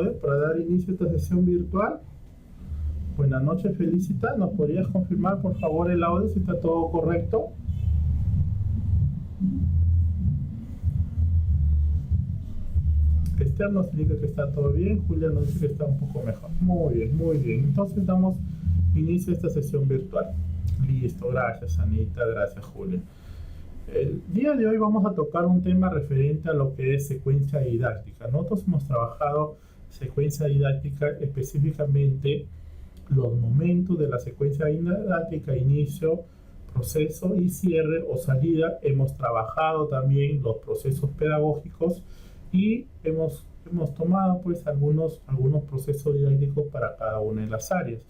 audio para dar inicio a esta sesión virtual. Buenas noches, Felicita. ¿Nos podrías confirmar, por favor, el audio si está todo correcto? Esther nos indica que está todo bien. Julia nos dice que está un poco mejor. Muy bien, muy bien. Entonces damos inicio a esta sesión virtual. Listo, gracias Anita, gracias Julia. El día de hoy vamos a tocar un tema referente a lo que es secuencia didáctica. Nosotros hemos trabajado secuencia didáctica, específicamente los momentos de la secuencia didáctica: inicio, proceso y cierre o salida. Hemos trabajado también los procesos pedagógicos y hemos tomado pues algunos procesos didácticos para cada una de las áreas.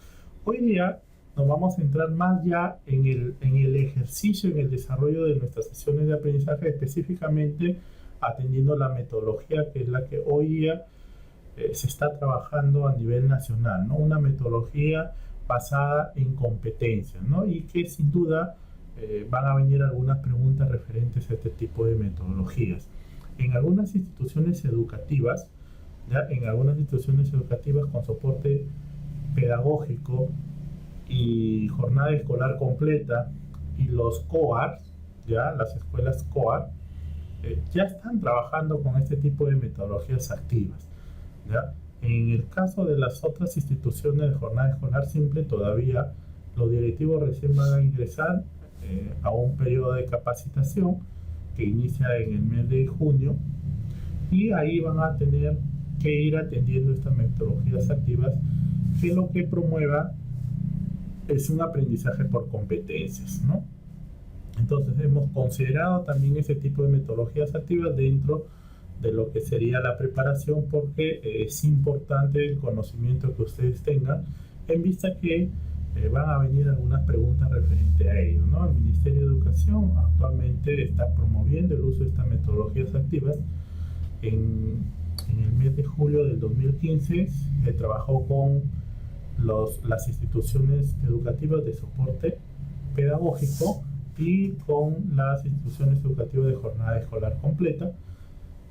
Hoy día nos vamos a entrar más ya en el ejercicio, en el desarrollo de nuestras sesiones de aprendizaje, específicamente atendiendo la metodología que es la que hoy día se está trabajando a nivel nacional, ¿no? Una metodología basada en competencias, ¿no? Y que sin duda van a venir algunas preguntas referentes a este tipo de metodologías. En algunas instituciones educativas, con soporte pedagógico y jornada escolar completa y los COAR, las escuelas COAR, ya están trabajando con este tipo de metodologías activas. En el caso de las otras instituciones de jornada escolar simple, todavía los directivos recién van a ingresar a un periodo de capacitación que inicia en el mes de junio, y ahí van a tener que ir atendiendo estas metodologías activas, que lo que promueva es un aprendizaje por competencias, ¿no? Entonces hemos considerado también ese tipo de metodologías activas dentro de lo que sería la preparación, porque es importante el conocimiento que ustedes tengan, en vista que van a venir algunas preguntas referentes a ello, ¿no? El Ministerio de Educación actualmente está promoviendo el uso de estas metodologías activas. En el mes de julio del 2015 se trabajó con las instituciones educativas de soporte pedagógico y con las instituciones educativas de jornada escolar completa,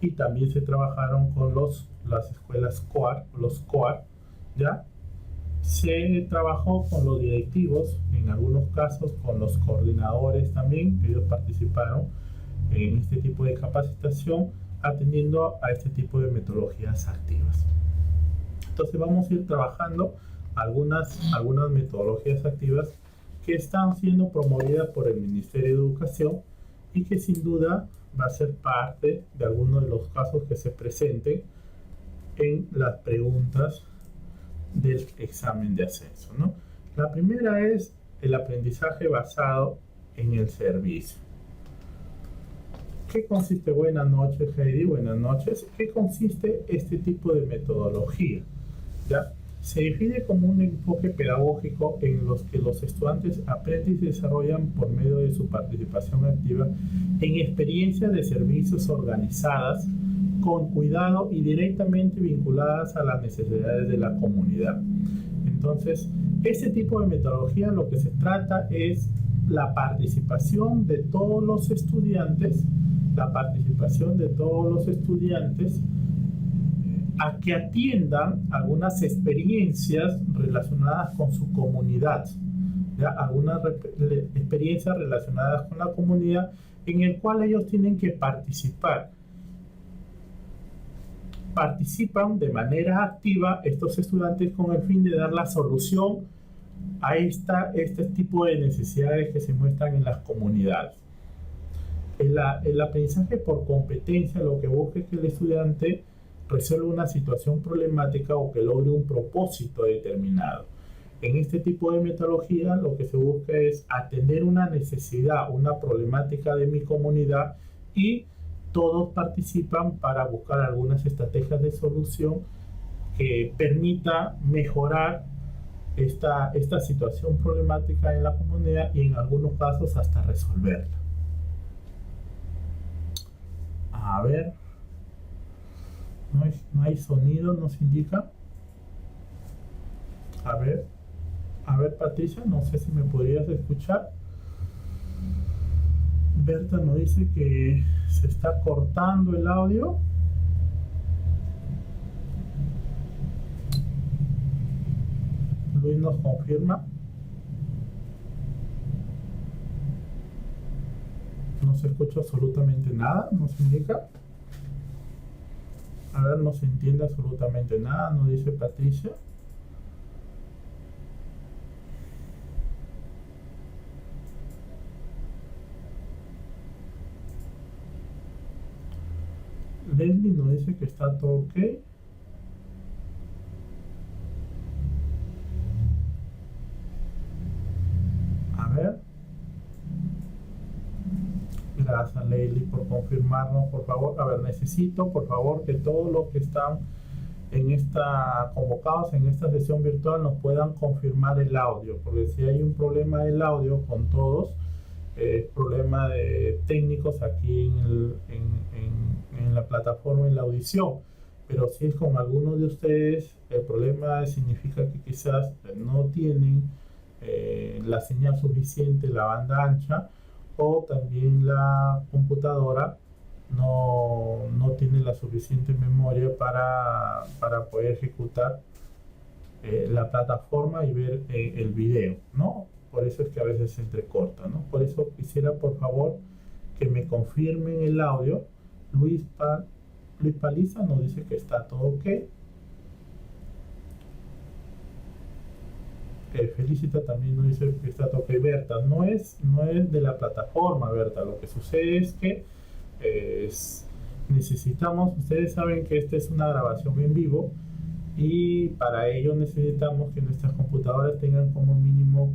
y también se trabajaron con las escuelas COAR, los COAR, ¿ya? Se trabajó con los directivos, en algunos casos con los coordinadores también, que ellos participaron en este tipo de capacitación, atendiendo a este tipo de metodologías activas. Entonces vamos a ir trabajando algunas metodologías activas que están siendo promovidas por el Ministerio de Educación y que sin duda va a ser parte de algunos de los casos que se presenten en las preguntas del examen de ascenso, ¿no? La primera es el aprendizaje basado en el servicio. ¿Qué consiste? Buenas noches, Heidi, buenas noches. ¿Qué consiste este tipo de metodología? ¿Ya? Se define como un enfoque pedagógico en los que los estudiantes aprenden y se desarrollan por medio de su participación activa en experiencias de servicios organizadas con cuidado y directamente vinculadas a las necesidades de la comunidad. Entonces, este tipo de metodología, lo que se trata es la participación de todos los estudiantes, a que atiendan algunas experiencias relacionadas con su comunidad, algunas experiencias relacionadas con la comunidad en el cual ellos tienen que participar. Participan de manera activa estos estudiantes con el fin de dar la solución a este tipo de necesidades que se muestran en las comunidades. El aprendizaje por competencia lo que busca es que el estudiante resuelva una situación problemática o que logre un propósito determinado. En este tipo de metodología lo que se busca es atender una necesidad, una problemática de mi comunidad, y todos participan para buscar algunas estrategias de solución que permita mejorar esta situación problemática en la comunidad y en algunos casos hasta resolverla. A ver, no hay sonido, nos indica. A ver, Patricia, no sé si me podrías escuchar. Berta nos dice que se está cortando el audio. Luis nos confirma. No se escucha absolutamente nada, nos indica. A ver, no se entiende absolutamente nada, nos dice Patricia. Leslie nos dice que está todo ok. A ver. Gracias, Leslie, por confirmarnos, por favor. A ver, necesito, por favor, que todos los que están convocados en esta sesión virtual nos puedan confirmar el audio, porque si hay un problema del audio con todos, problema de técnicos aquí en la plataforma, en la audición. Pero si es con alguno de ustedes, el problema significa que quizás no tienen la señal suficiente, la banda ancha, o también la computadora no tiene la suficiente memoria para poder ejecutar la plataforma y ver el video, ¿no? Por eso es que a veces se entrecorta, ¿no? Por eso quisiera, por favor, que me confirmen el audio. Luis Paliza nos dice que está todo ok. Felicita también nos dice que está todo ok. Berta, no es de la plataforma, Berta. Lo que sucede es que necesitamos, ustedes saben que esta es una grabación en vivo y para ello necesitamos que nuestras computadoras tengan como mínimo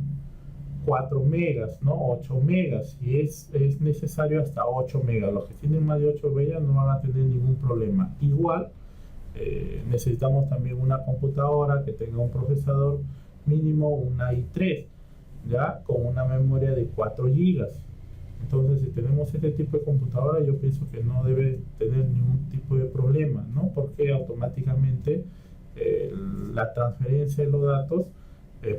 4 megas, ¿no? 8 megas, y es necesario hasta 8 megas. Los que tienen más de 8 megas no van a tener ningún problema. Igual, necesitamos también una computadora que tenga un procesador mínimo, una i3, ya con una memoria de 4 gigas. Entonces, si tenemos este tipo de computadora, yo pienso que no debe tener ningún tipo de problema, ¿no? Porque automáticamente la transferencia de los datos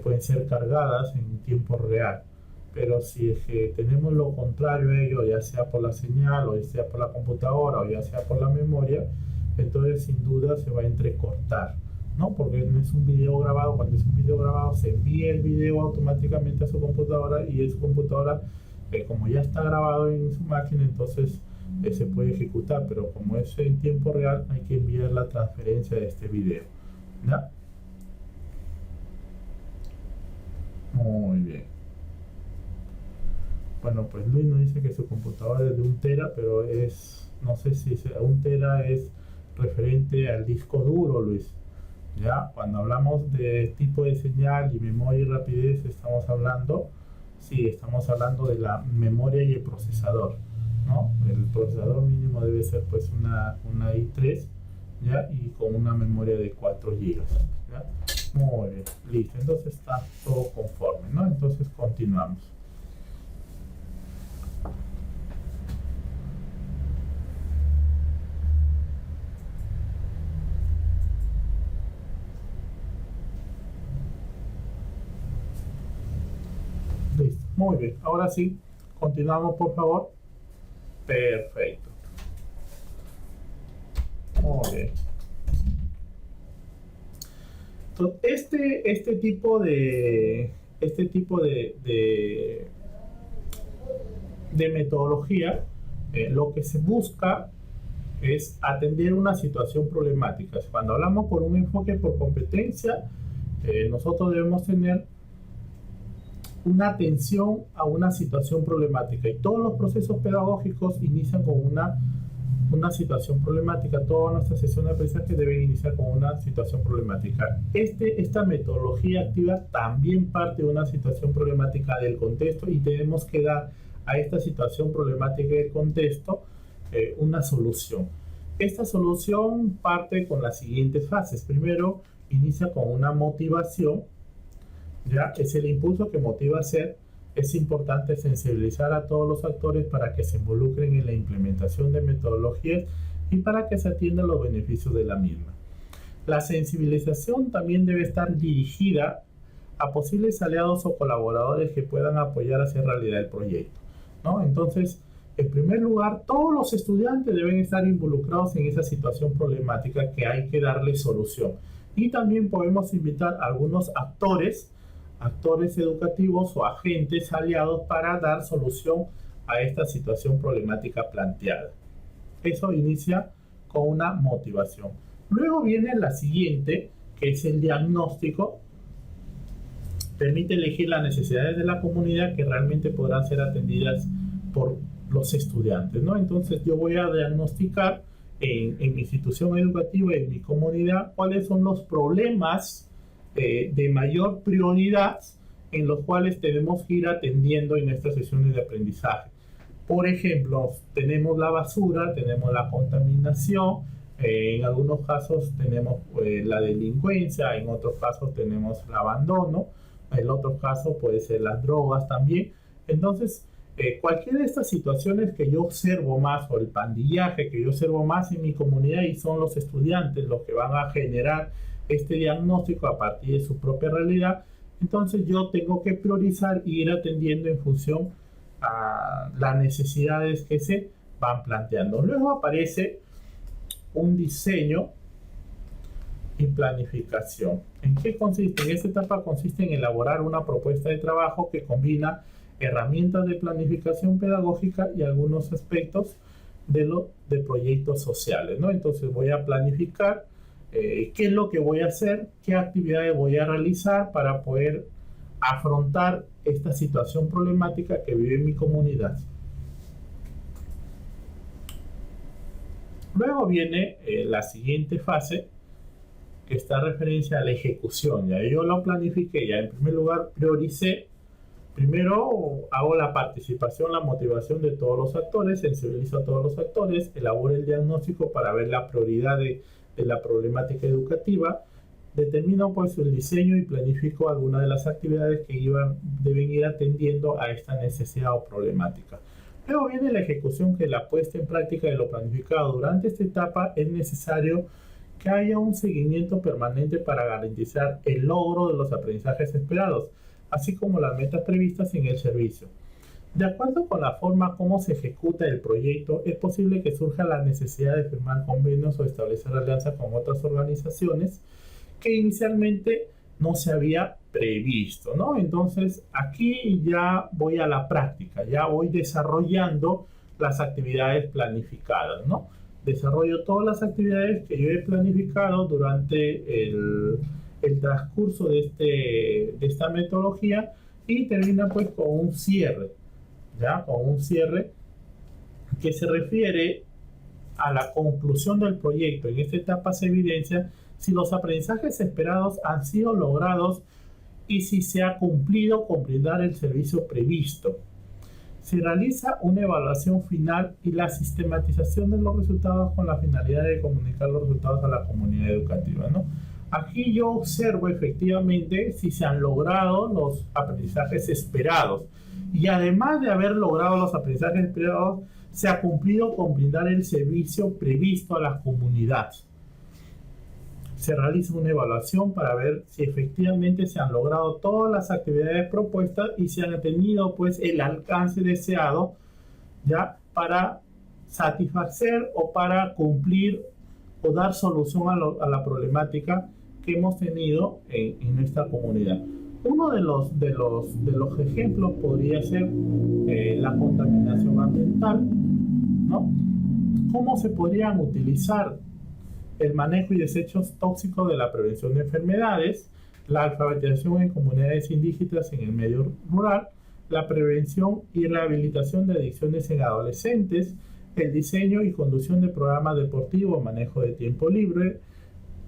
pueden ser cargadas en tiempo real. Pero si es que tenemos lo contrario a ello, ya sea por la señal, o ya sea por la computadora, o ya sea por la memoria, entonces sin duda se va a entrecortar, ¿no? Porque no es un video grabado. Cuando es un video grabado, se envía el video automáticamente a su computadora, y su computadora, como ya está grabado en su máquina, entonces se puede ejecutar. Pero como es en tiempo real, hay que enviar la transferencia de este video, ¿ya? Muy bien. Bueno, pues Luis nos dice que su computadora es de 1 tera, pero no sé si 1 tera es referente al disco duro, Luis. Ya, cuando hablamos de tipo de señal y memoria y rapidez, estamos hablando de la memoria y el procesador, ¿no? El procesador mínimo debe ser pues una i3, ¿ya? Y con una memoria de 4 gigas, ¿ya? Muy bien, listo. Entonces está todo conforme, ¿no? Entonces continuamos. Listo, muy bien. Ahora sí, continuamos, por favor. Perfecto. Muy bien. Entonces, este tipo de metodología, lo que se busca es atender una situación problemática. Cuando hablamos por un enfoque por competencia, nosotros debemos tener una atención a una situación problemática, y todos los procesos pedagógicos inician con una situación problemática. Todas nuestras sesiones de aprendizaje deben iniciar con una situación problemática. Esta metodología activa también parte de una situación problemática del contexto, y tenemos que dar a esta situación problemática del contexto una solución. Esta solución parte con las siguientes fases. Primero, inicia con una motivación, ¿ya? Es el impulso que motiva a hacer. Es importante sensibilizar a todos los actores para que se involucren en la implementación de metodologías y para que se atiendan los beneficios de la misma. La sensibilización también debe estar dirigida a posibles aliados o colaboradores que puedan apoyar a hacer realidad el proyecto, ¿no? Entonces, en primer lugar, todos los estudiantes deben estar involucrados en esa situación problemática que hay que darle solución. Y también podemos invitar a algunos actores educativos o agentes aliados para dar solución a esta situación problemática planteada. Eso inicia con una motivación. Luego viene la siguiente, que es el diagnóstico. Permite elegir las necesidades de la comunidad que realmente podrán ser atendidas por los estudiantes, ¿no? Entonces yo voy a diagnosticar en mi institución educativa, en mi comunidad, cuáles son los problemas de mayor prioridad en los cuales tenemos que ir atendiendo en estas sesiones de aprendizaje. Por ejemplo, tenemos la basura, tenemos la contaminación, en algunos casos tenemos la delincuencia, en otros casos tenemos el abandono, en otros casos puede ser las drogas también. Entonces, cualquiera de estas situaciones que yo observo más, o el pandillaje que yo observo más en mi comunidad, y son los estudiantes los que van a generar este diagnóstico a partir de su propia realidad, entonces yo tengo que priorizar e ir atendiendo en función a las necesidades que se van planteando. Luego aparece un diseño y planificación. ¿En qué consiste? En esta etapa consiste en elaborar una propuesta de trabajo que combina herramientas de planificación pedagógica y algunos aspectos de proyectos sociales, ¿no? Entonces voy a planificar qué es lo que voy a hacer, qué actividades voy a realizar para poder afrontar esta situación problemática que vive mi comunidad. Luego viene la siguiente fase, que está referencia a la ejecución. Ya yo lo planifiqué, ya en primer lugar prioricé. Primero hago la participación, la motivación de todos los actores, sensibilizo a todos los actores, elaboro el diagnóstico para ver la prioridad de la problemática educativa, determino pues el diseño y planifico algunas de las actividades que deben ir atendiendo a esta necesidad o problemática. Luego viene la ejecución, que es la puesta en práctica de lo planificado. Durante esta etapa es necesario que haya un seguimiento permanente para garantizar el logro de los aprendizajes esperados, así como las metas previstas en el servicio. De acuerdo con la forma como se ejecuta el proyecto, es posible que surja la necesidad de firmar convenios o establecer alianzas con otras organizaciones que inicialmente no se había previsto, ¿no? Entonces, aquí ya voy a la práctica, ya voy desarrollando las actividades planificadas, ¿no? Desarrollo todas las actividades que yo he planificado durante el transcurso de esta metodología, y termina pues con un cierre, ¿ya? Con un cierre que se refiere a la conclusión del proyecto. En esta etapa se evidencia si los aprendizajes esperados han sido logrados y si se ha cumplido con brindar el servicio previsto. Se realiza una evaluación final y la sistematización de los resultados con la finalidad de comunicar los resultados a la comunidad educativa, ¿no? Aquí yo observo efectivamente si se han logrado los aprendizajes esperados, y además de haber logrado los aprendizajes esperados, se ha cumplido con brindar el servicio previsto a la comunidad. Se realiza una evaluación para ver si efectivamente se han logrado todas las actividades propuestas y se han tenido pues el alcance deseado, ya, para satisfacer o para cumplir o dar solución a la problemática que hemos tenido en nuestra comunidad. Uno de los ejemplos podría ser la contaminación ambiental, ¿no? ¿Cómo se podrían utilizar el manejo y desechos tóxicos de la prevención de enfermedades, la alfabetización en comunidades indígenas en el medio rural, la prevención y rehabilitación de adicciones en adolescentes, el diseño y conducción de programas deportivos, manejo de tiempo libre,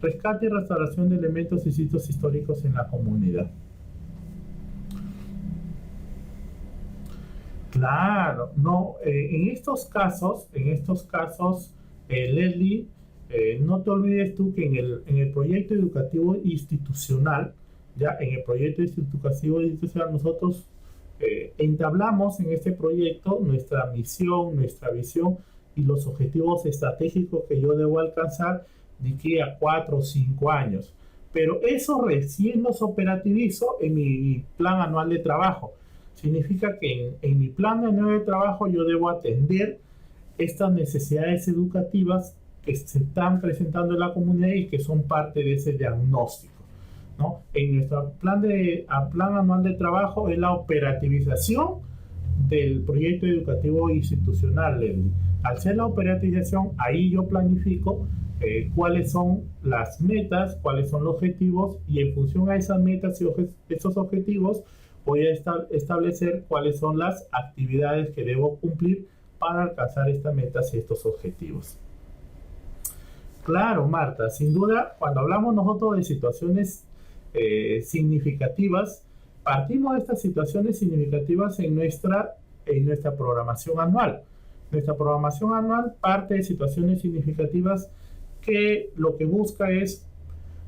rescate y restauración de elementos y sitios históricos en la comunidad? Claro, no, en estos casos, Leslie, no te olvides tú que en el proyecto educativo institucional, ya en el proyecto educativo institucional nosotros entablamos en este proyecto nuestra misión, nuestra visión y los objetivos estratégicos que yo debo alcanzar de aquí a 4 o 5 años. Pero eso recién los operativizo en mi plan anual de trabajo. Significa que en mi plan anual de trabajo yo debo atender estas necesidades educativas que se están presentando en la comunidad y que son parte de ese diagnóstico, ¿no? En nuestro plan anual de trabajo es la operativización del proyecto educativo institucional, Leslie. Al ser la operativización, ahí yo planifico cuáles son las metas, cuáles son los objetivos, y en función a esas metas y esos objetivos voy a establecer cuáles son las actividades que debo cumplir para alcanzar estas metas y estos objetivos. Claro, Marta, sin duda, cuando hablamos nosotros de situaciones significativas, partimos de estas situaciones significativas en nuestra programación anual. Nuestra programación anual parte de situaciones significativas que lo que busca es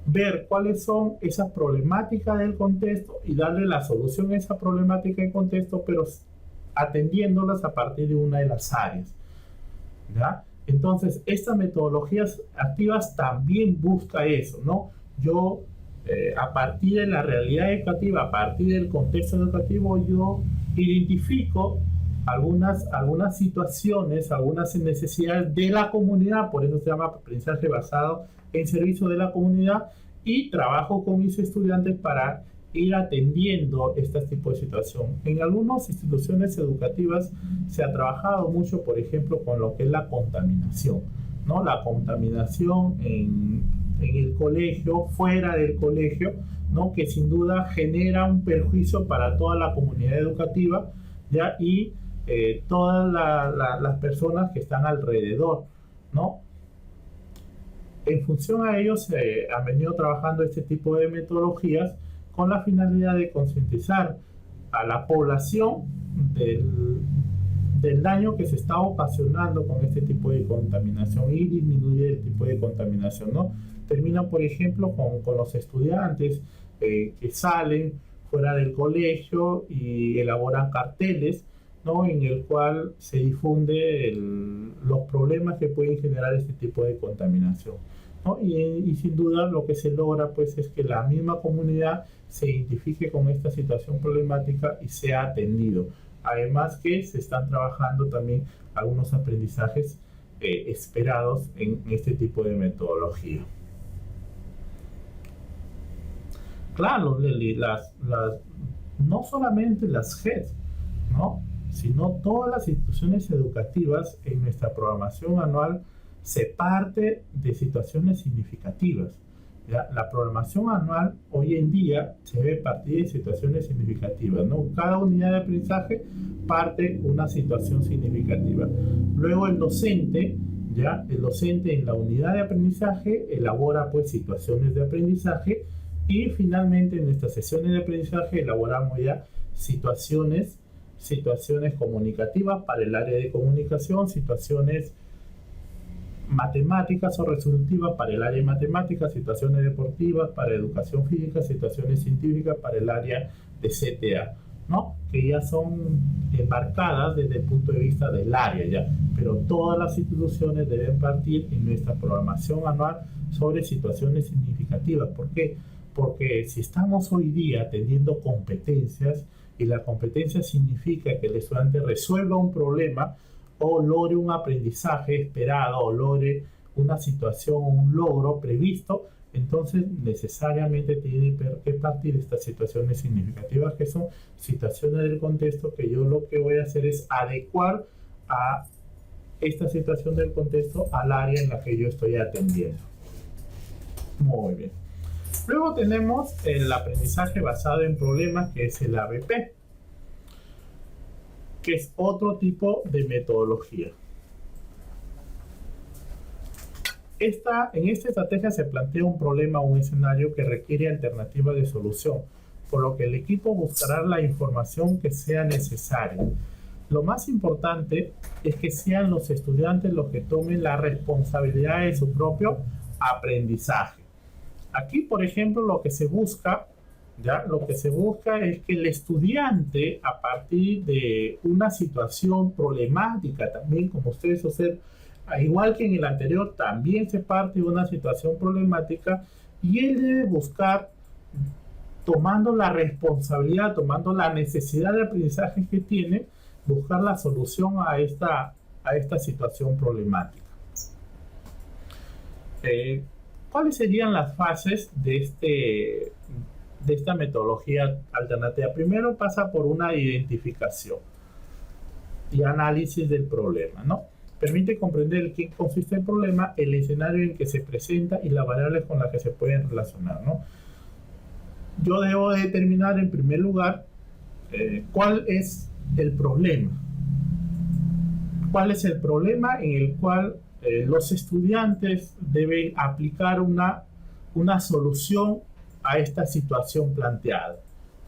ver cuáles son esas problemáticas del contexto y darle la solución a esa problemática del contexto, pero atendiéndolas a partir de una de las áreas, ¿ya? Entonces, estas metodologías activas también busca eso, ¿no? Yo, a partir de la realidad educativa, a partir del contexto educativo, yo identifico algunas situaciones, algunas necesidades de la comunidad, por eso se llama aprendizaje basado en servicio de la comunidad, y trabajo con mis estudiantes para ir atendiendo este tipo de situación. En algunas instituciones educativas se ha trabajado mucho, por ejemplo, con lo que es la contaminación, ¿no? La contaminación en el colegio, fuera del colegio, ¿no? Que sin duda genera un perjuicio para toda la comunidad educativa, ¿ya? Y todas las personas que están alrededor, ¿no? En función a ello se han venido trabajando este tipo de metodologías con la finalidad de concientizar a la población del daño que se está ocasionando con este tipo de contaminación y disminuir el tipo de contaminación, ¿no? Termina, por ejemplo, con los estudiantes que salen fuera del colegio y elaboran carteles, ¿no? En el cual se difunde los problemas que pueden generar este tipo de contaminación, ¿no? Y sin duda lo que se logra pues es que la misma comunidad se identifique con esta situación problemática y sea atendido. Además que se están trabajando también algunos aprendizajes esperados en este tipo de metodología. Claro, Leli, no solamente las GES, ¿no? Sino todas las instituciones educativas en nuestra programación anual se parte de situaciones significativas, ¿ya? La programación anual hoy en día se debe partir de situaciones significativas, ¿no? Cada unidad de aprendizaje parte una situación significativa. Luego el docente en la unidad de aprendizaje elabora pues situaciones de aprendizaje, y finalmente en nuestras sesiones de aprendizaje elaboramos ya situaciones comunicativas para el área de comunicación, situaciones matemáticas o resolutivas para el área de matemáticas, situaciones deportivas para educación física, situaciones científicas para el área de CTA, ¿no? Que ya son embarcadas desde el punto de vista del área, ¿ya? Pero todas las instituciones deben partir en nuestra programación anual sobre situaciones significativas. ¿Por qué? Porque si estamos hoy día teniendo competencias, y la competencia significa que el estudiante resuelva un problema o logre un aprendizaje esperado o logre una situación, un logro previsto, entonces necesariamente tiene que partir de estas situaciones significativas, que son situaciones del contexto, que yo lo que voy a hacer es adecuar a esta situación del contexto al área en la que yo estoy atendiendo. Muy bien. Luego tenemos el aprendizaje basado en problemas, que es el ABP, que es otro tipo de metodología. En esta estrategia se plantea un problema o un escenario que requiere alternativas de solución, por lo que el equipo buscará la información que sea necesaria. Lo más importante es que sean los estudiantes los que tomen la responsabilidad de su propio aprendizaje. Aquí, por ejemplo, lo que se busca es que el estudiante, a partir de una situación problemática, también como ustedes observan, igual que en el anterior, también se parte de una situación problemática, y él debe buscar, tomando la responsabilidad, tomando la necesidad de aprendizaje que tiene, buscar la solución a esta situación problemática. Eh, ¿Cuáles serían las fases de esta metodología alternativa? Primero pasa por una identificación y análisis del problema, ¿no? Permite comprender en qué consiste el problema, el escenario en que se presenta y las variables con las que se pueden relacionar, ¿no? Yo debo determinar en primer lugar cuál es el problema. ¿Cuál es el problema en el cual los estudiantes deben aplicar una solución a esta situación planteada,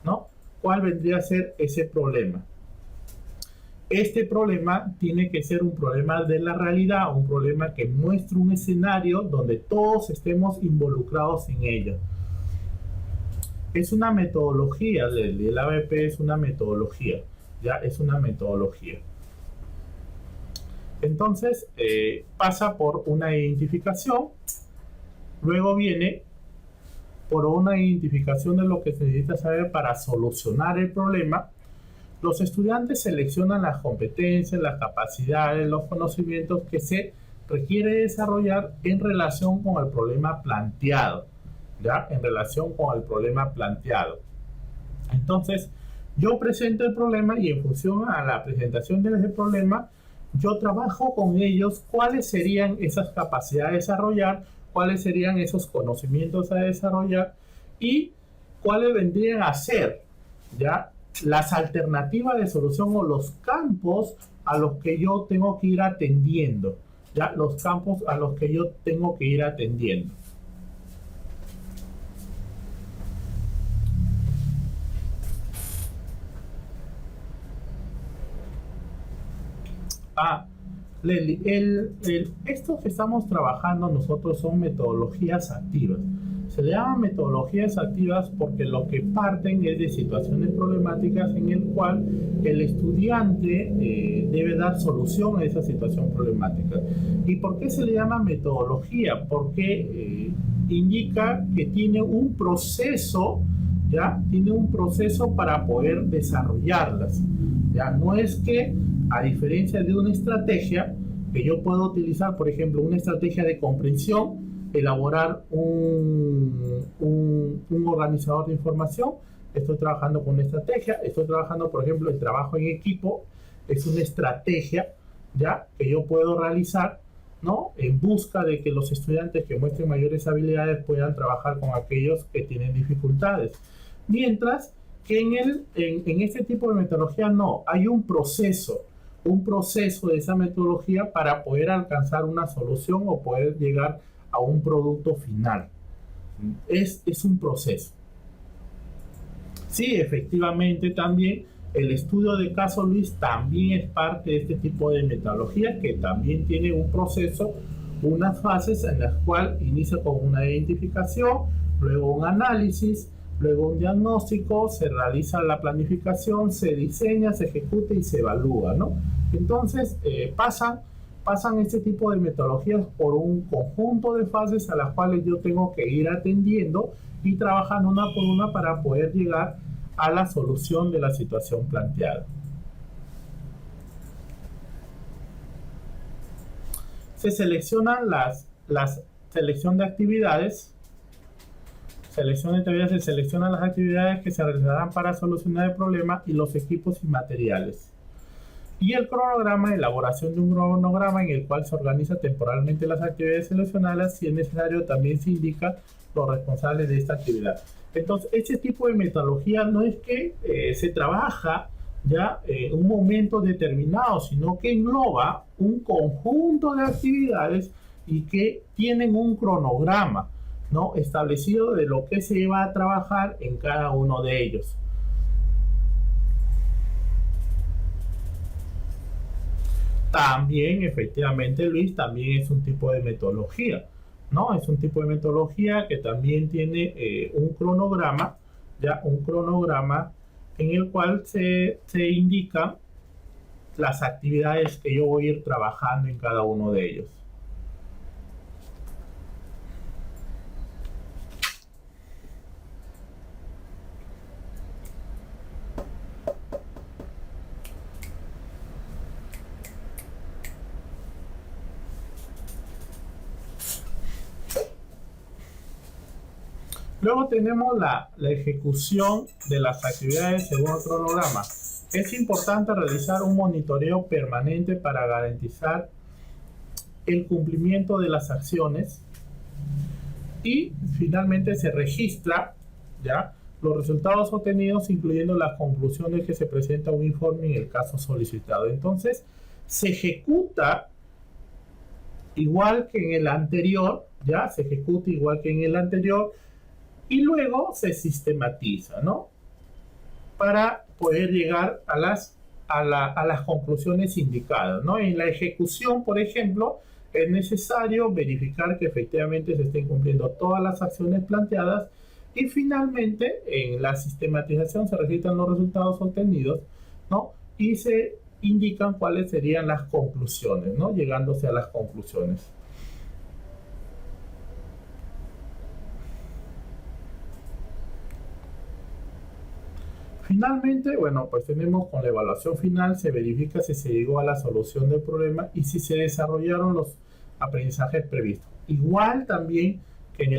¿no? ¿Cuál vendría a ser ese problema? Este problema tiene que ser un problema de la realidad, un problema que muestre un escenario donde todos estemos involucrados en ello. Es una metodología, el ABP es una metodología, ya es una metodología. Entonces pasa por una identificación, luego viene por una identificación de lo que se necesita saber para solucionar el problema. Los estudiantes seleccionan las competencias, las capacidades, los conocimientos que se requiere desarrollar en relación con el problema planteado, ¿ya? En relación con el problema planteado. Entonces, yo presento el problema y en función a la presentación de ese problema, yo trabajo con ellos cuáles serían esas capacidades a desarrollar, cuáles serían esos conocimientos a desarrollar y cuáles vendrían a ser, ¿ya? Las alternativas de solución o los campos a los que yo tengo que ir atendiendo, ¿ya? Los campos a los que yo tengo que ir atendiendo. Leli, estos que estamos trabajando nosotros son metodologías activas. Se le llaman metodologías activas porque lo que parten es de situaciones problemáticas en el cual el estudiante debe dar solución a esa situación problemática. ¿Y por qué se le llama metodología? Porque indica que tiene un proceso, ¿ya? Tiene un proceso para poder desarrollarlas. ¿Ya? No es que, a diferencia de una estrategia, que yo puedo utilizar, por ejemplo, una estrategia de comprensión, elaborar un organizador de información, estoy trabajando con una estrategia, estoy trabajando, por ejemplo, el trabajo en equipo, es una estrategia, ¿ya? Que yo puedo realizar, ¿no? En busca de que los estudiantes que muestren mayores habilidades puedan trabajar con aquellos que tienen dificultades. Mientras que en este tipo de metodología no, hay un proceso de esa metodología para poder alcanzar una solución o poder llegar a un producto final. Es un proceso. Sí, efectivamente también el estudio de caso, Luis, también es parte de este tipo de metodología que también tiene un proceso, unas fases en las cuales inicia con una identificación, luego un análisis, luego un diagnóstico, se realiza la planificación, se diseña, se ejecuta y se evalúa, ¿no? Entonces pasan este tipo de metodologías por un conjunto de fases a las cuales yo tengo que ir atendiendo y trabajando una por una para poder llegar a la solución de la situación planteada. Se seleccionan selección de actividades. Se seleccionan las actividades que se realizarán para solucionar el problema y los equipos y materiales. Y el cronograma, elaboración de un cronograma en el cual se organiza temporalmente las actividades seleccionadas. Si es necesario, también se indica los responsables de esta actividad. Entonces, este tipo de metodología no es que se trabaja ya en un momento determinado, sino que engloba un conjunto de actividades y que tienen un cronograma, ¿no? Establecido de lo que se va a trabajar en cada uno de ellos. También, efectivamente, Luis, también es un tipo de metodología, ¿no? Es un tipo de metodología que también tiene un cronograma, ya un cronograma en el cual se indican las actividades que yo voy a ir trabajando en cada uno de ellos. Luego tenemos la ejecución de las actividades según el cronograma. Es importante realizar un monitoreo permanente para garantizar el cumplimiento de las acciones y finalmente se registra, ¿ya?, los resultados obtenidos, incluyendo las conclusiones que se presenta un informe en el caso solicitado. Entonces, se ejecuta igual que en el anterior, ¿ya? Se ejecuta igual que en el anterior y luego se sistematiza, ¿no? Para poder llegar a las conclusiones indicadas, ¿no? En la ejecución, por ejemplo, es necesario verificar que efectivamente se estén cumpliendo todas las acciones planteadas y finalmente en la sistematización se registran los resultados obtenidos, ¿no? Y se indican cuáles serían las conclusiones, ¿no? Llegándose a las conclusiones. Finalmente, bueno, pues tenemos con la evaluación final, se verifica si se llegó a la solución del problema y si se desarrollaron los aprendizajes previstos. Igual también que en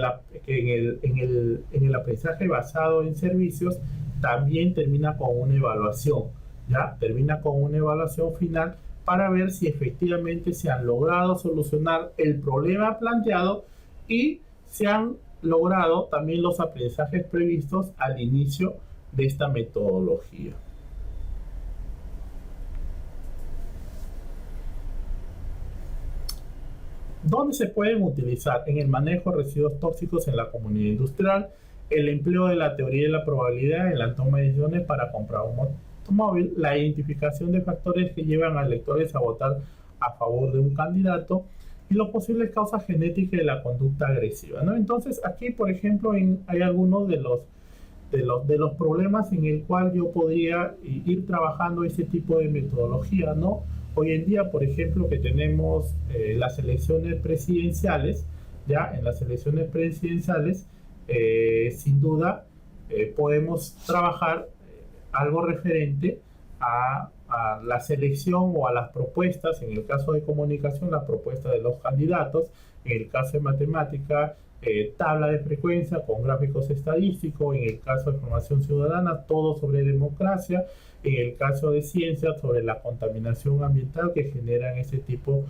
el aprendizaje basado en servicios, también termina con una evaluación, ¿ya? Termina con una evaluación final para ver si efectivamente se han logrado solucionar el problema planteado y se han logrado también los aprendizajes previstos al inicio de esta metodología. ¿Dónde se pueden utilizar? En el manejo de residuos tóxicos en la comunidad industrial, el empleo de la teoría de la probabilidad en la toma de decisiones para comprar un automóvil, la identificación de factores que llevan a electores a votar a favor de un candidato y las posibles causas genéticas de la conducta agresiva, ¿no? Entonces, aquí, por ejemplo, hay algunos de los problemas en el cual yo podría ir trabajando ese tipo de metodología, ¿no? Hoy en día, por ejemplo, que tenemos las elecciones presidenciales, ya en las elecciones presidenciales, sin duda, podemos trabajar algo referente a la selección o a las propuestas, en el caso de comunicación, la propuesta de los candidatos, en el caso de matemática, tabla de frecuencia con gráficos estadísticos, en el caso de formación ciudadana, todo sobre democracia, en el caso de ciencias, sobre la contaminación ambiental que generan ese tipo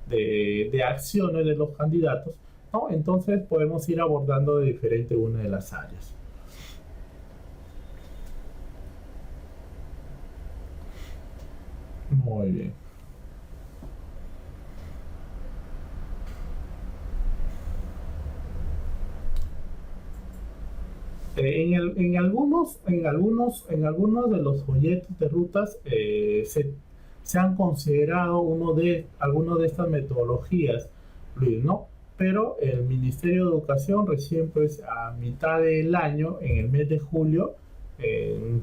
de acciones de los candidatos, ¿no? Entonces podemos ir abordando de diferente una de las áreas. Muy bien. En algunos de los folletos de rutas se han considerado algunas de estas metodologías, Luis, ¿no? Pero el Ministerio de Educación recién, pues, a mitad del año, en el mes de julio,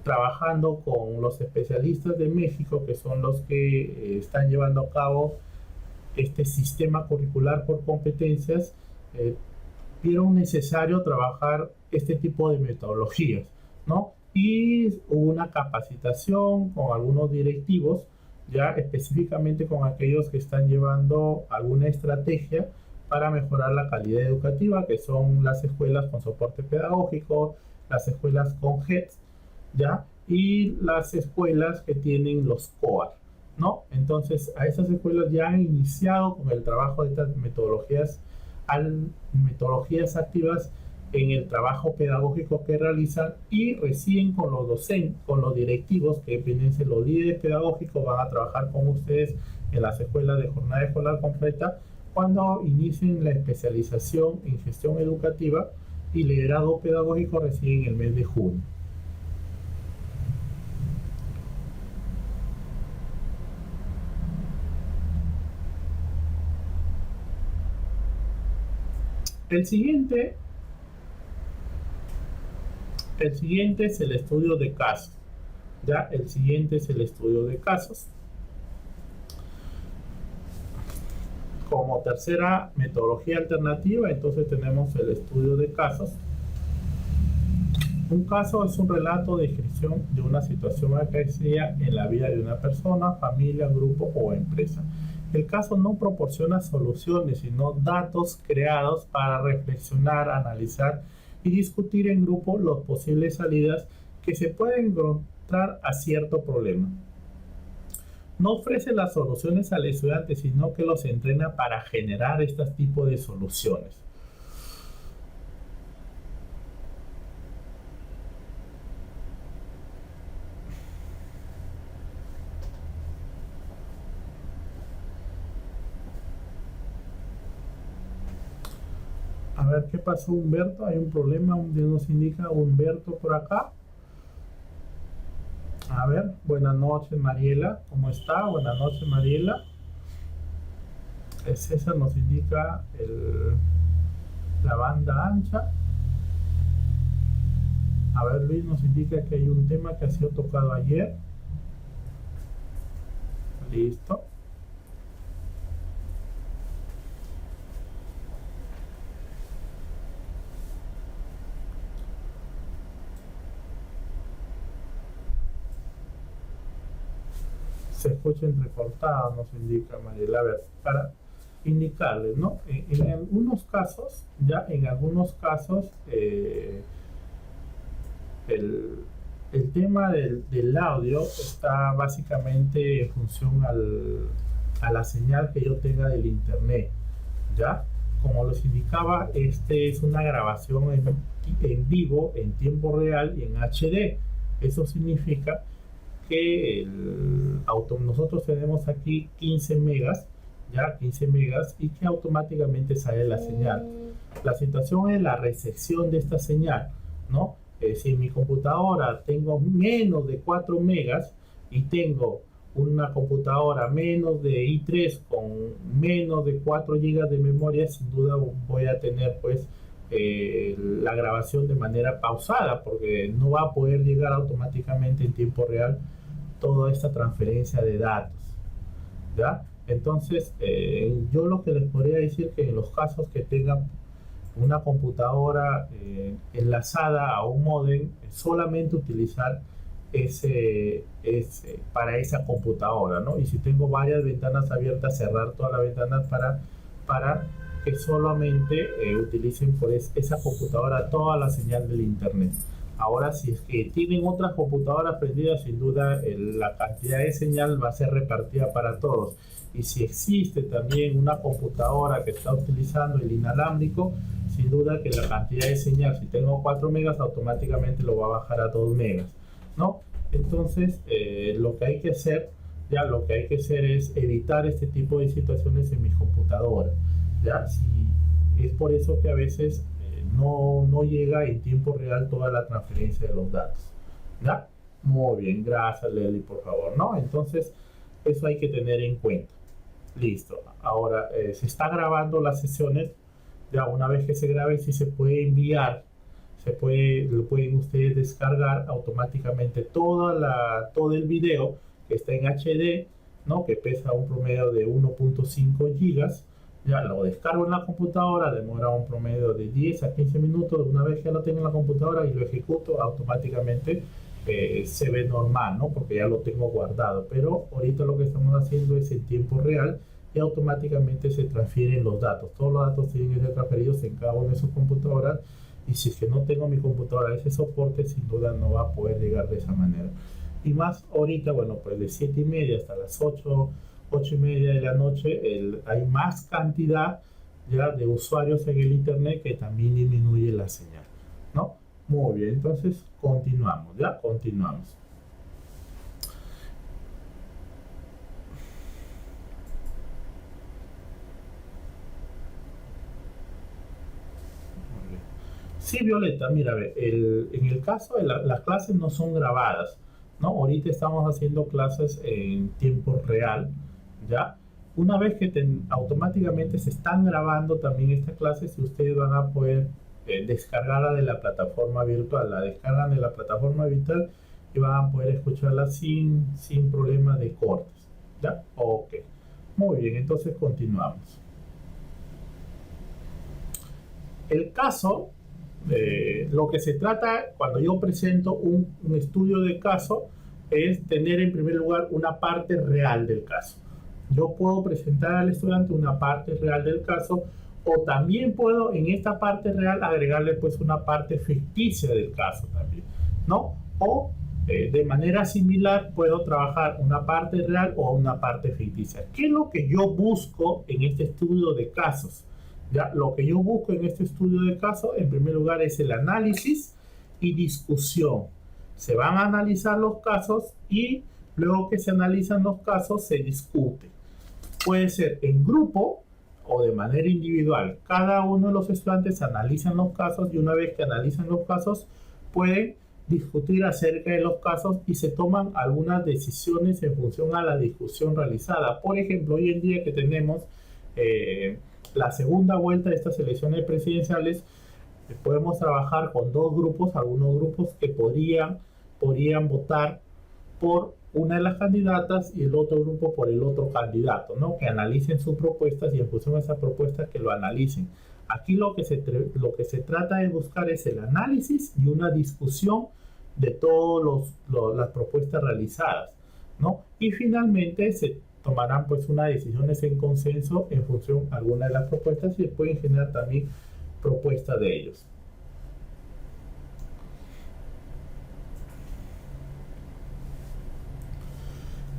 trabajando con los especialistas de México, que son los que están llevando a cabo este sistema curricular por competencias, vieron necesario trabajar este tipo de metodologías, ¿no? Y hubo una capacitación con algunos directivos, ya específicamente con aquellos que están llevando alguna estrategia para mejorar la calidad educativa, que son las escuelas con soporte pedagógico, las escuelas con GETS, ¿ya? Y las escuelas que tienen los COAR, ¿no? Entonces, a esas escuelas ya han iniciado con el trabajo de estas metodologías activas en el trabajo pedagógico que realizan, y recién con los docentes, con los directivos, que vienen los líderes pedagógicos, van a trabajar con ustedes en las escuelas de jornada escolar completa cuando inicien la especialización en gestión educativa y liderazgo pedagógico recién en el mes de junio. El siguiente es el estudio de casos. Ya, el siguiente es el estudio de casos. Como tercera metodología alternativa, entonces tenemos el estudio de casos. Un caso es un relato de descripción de una situación acaecida en la vida de una persona, familia, grupo o empresa. El caso no proporciona soluciones, sino datos creados para reflexionar, analizar y discutir en grupo las posibles salidas que se pueden encontrar a cierto problema. No ofrece las soluciones al estudiante, sino que los entrena para generar este tipo de soluciones. A ver, ¿qué pasó, Humberto? Hay un problema, nos indica Humberto por acá. A ver, buenas noches, Mariela. ¿Cómo está? Buenas noches, Mariela. César nos indica la banda ancha. A ver, Luis nos indica que hay un tema que ha sido tocado ayer. Listo. Se escucha entrecortado, nos indica Mariela. A ver, para indicarles, ¿no? En algunos casos, el tema del audio está básicamente en función a la señal que yo tenga del internet, ¿ya? Como les indicaba, este es una grabación en vivo, en tiempo real y en HD. Eso significa que nosotros tenemos aquí 15 megas, ya 15 megas, y que automáticamente sale la señal. La situación es la recepción de esta señal, ¿no? Si en mi computadora tengo menos de 4 megas y tengo una computadora menos de i3 con menos de 4 gigas de memoria, sin duda voy a tener pues la grabación de manera pausada, porque no va a poder llegar automáticamente en tiempo real toda esta transferencia de datos, ¿ya? Entonces, yo lo que les podría decir que en los casos que tengan una computadora enlazada a un módem, solamente utilizar para esa computadora, ¿no? Y si tengo varias ventanas abiertas, cerrar todas las ventanas para que solamente utilicen por esa computadora toda la señal del internet. Ahora, si es que tienen otras computadoras prendidas, sin duda la cantidad de señal va a ser repartida para todos. Y si existe también una computadora que está utilizando el inalámbrico, sin duda que la cantidad de señal, si tengo 4 megas, automáticamente lo va a bajar a 2 megas, ¿no? Entonces, lo que hay que hacer es evitar este tipo de situaciones en mis computadoras, ¿ya? Es por eso que a veces no llega en tiempo real toda la transferencia de los datos, ¿ya? Muy bien, gracias, Leli, por favor, ¿no? Entonces, eso hay que tener en cuenta. Listo. Ahora, se está grabando las sesiones. Ya una vez que se grabe, sí se puede enviar, lo pueden ustedes descargar automáticamente todo el video que está en HD, ¿no? Que pesa un promedio de 1.5 gigas. Ya lo descargo en la computadora, demora un promedio de 10 a 15 minutos. Una vez que lo tengo en la computadora y lo ejecuto, automáticamente se ve normal, ¿no? Porque ya lo tengo guardado. Pero ahorita lo que estamos haciendo es en tiempo real y automáticamente se transfieren los datos. Todos los datos tienen que ser transferidos en cada una de sus computadoras. Y si es que no tengo mi computadora ese soporte, sin duda no va a poder llegar de esa manera. Y más ahorita, bueno, pues de 7:30 hasta las 8:30 de la noche, hay más cantidad ya de usuarios en el internet que también disminuye la señal, ¿no? Muy bien, entonces continuamos. Sí, Violeta, mira, en el caso de las clases no son grabadas, ¿no? Ahorita estamos haciendo clases en tiempo real, ¿ya? Una vez que automáticamente se están grabando también estas clases, y ustedes van a poder descargarla de la plataforma virtual. La descargan de la plataforma virtual y van a poder escucharla sin problema de cortes, ¿ya? Ok. Muy bien, entonces continuamos. El caso, lo que se trata cuando yo presento un estudio de caso es tener en primer lugar una parte real del caso. Yo puedo presentar al estudiante una parte real del caso O también puedo en esta parte real agregarle pues una parte ficticia del caso también, ¿no? O de manera similar puedo trabajar una parte real o una parte ficticia. ¿Qué es lo que yo busco en este estudio de casos? ¿Ya? Lo que yo busco en este estudio de casos, en primer lugar, es el análisis y discusión. Se van a analizar los casos y luego que se analizan los casos se discute. Puede ser en grupo o de manera individual. Cada uno de los estudiantes analizan los casos y una vez que analizan los casos pueden discutir acerca de los casos y se toman algunas decisiones en función a la discusión realizada. Por ejemplo, hoy en día que tenemos la segunda vuelta de estas elecciones presidenciales, podemos trabajar con dos grupos, algunos grupos que podrían votar por una de las candidatas y el otro grupo por el otro candidato, ¿no? Que analicen sus propuestas y en función a esas propuestas que lo analicen. Aquí lo que se trata de buscar es el análisis y una discusión de todas las propuestas realizadas, ¿no? Y finalmente se tomarán pues unas decisiones en consenso en función a alguna de las propuestas y se pueden generar también propuestas de ellos.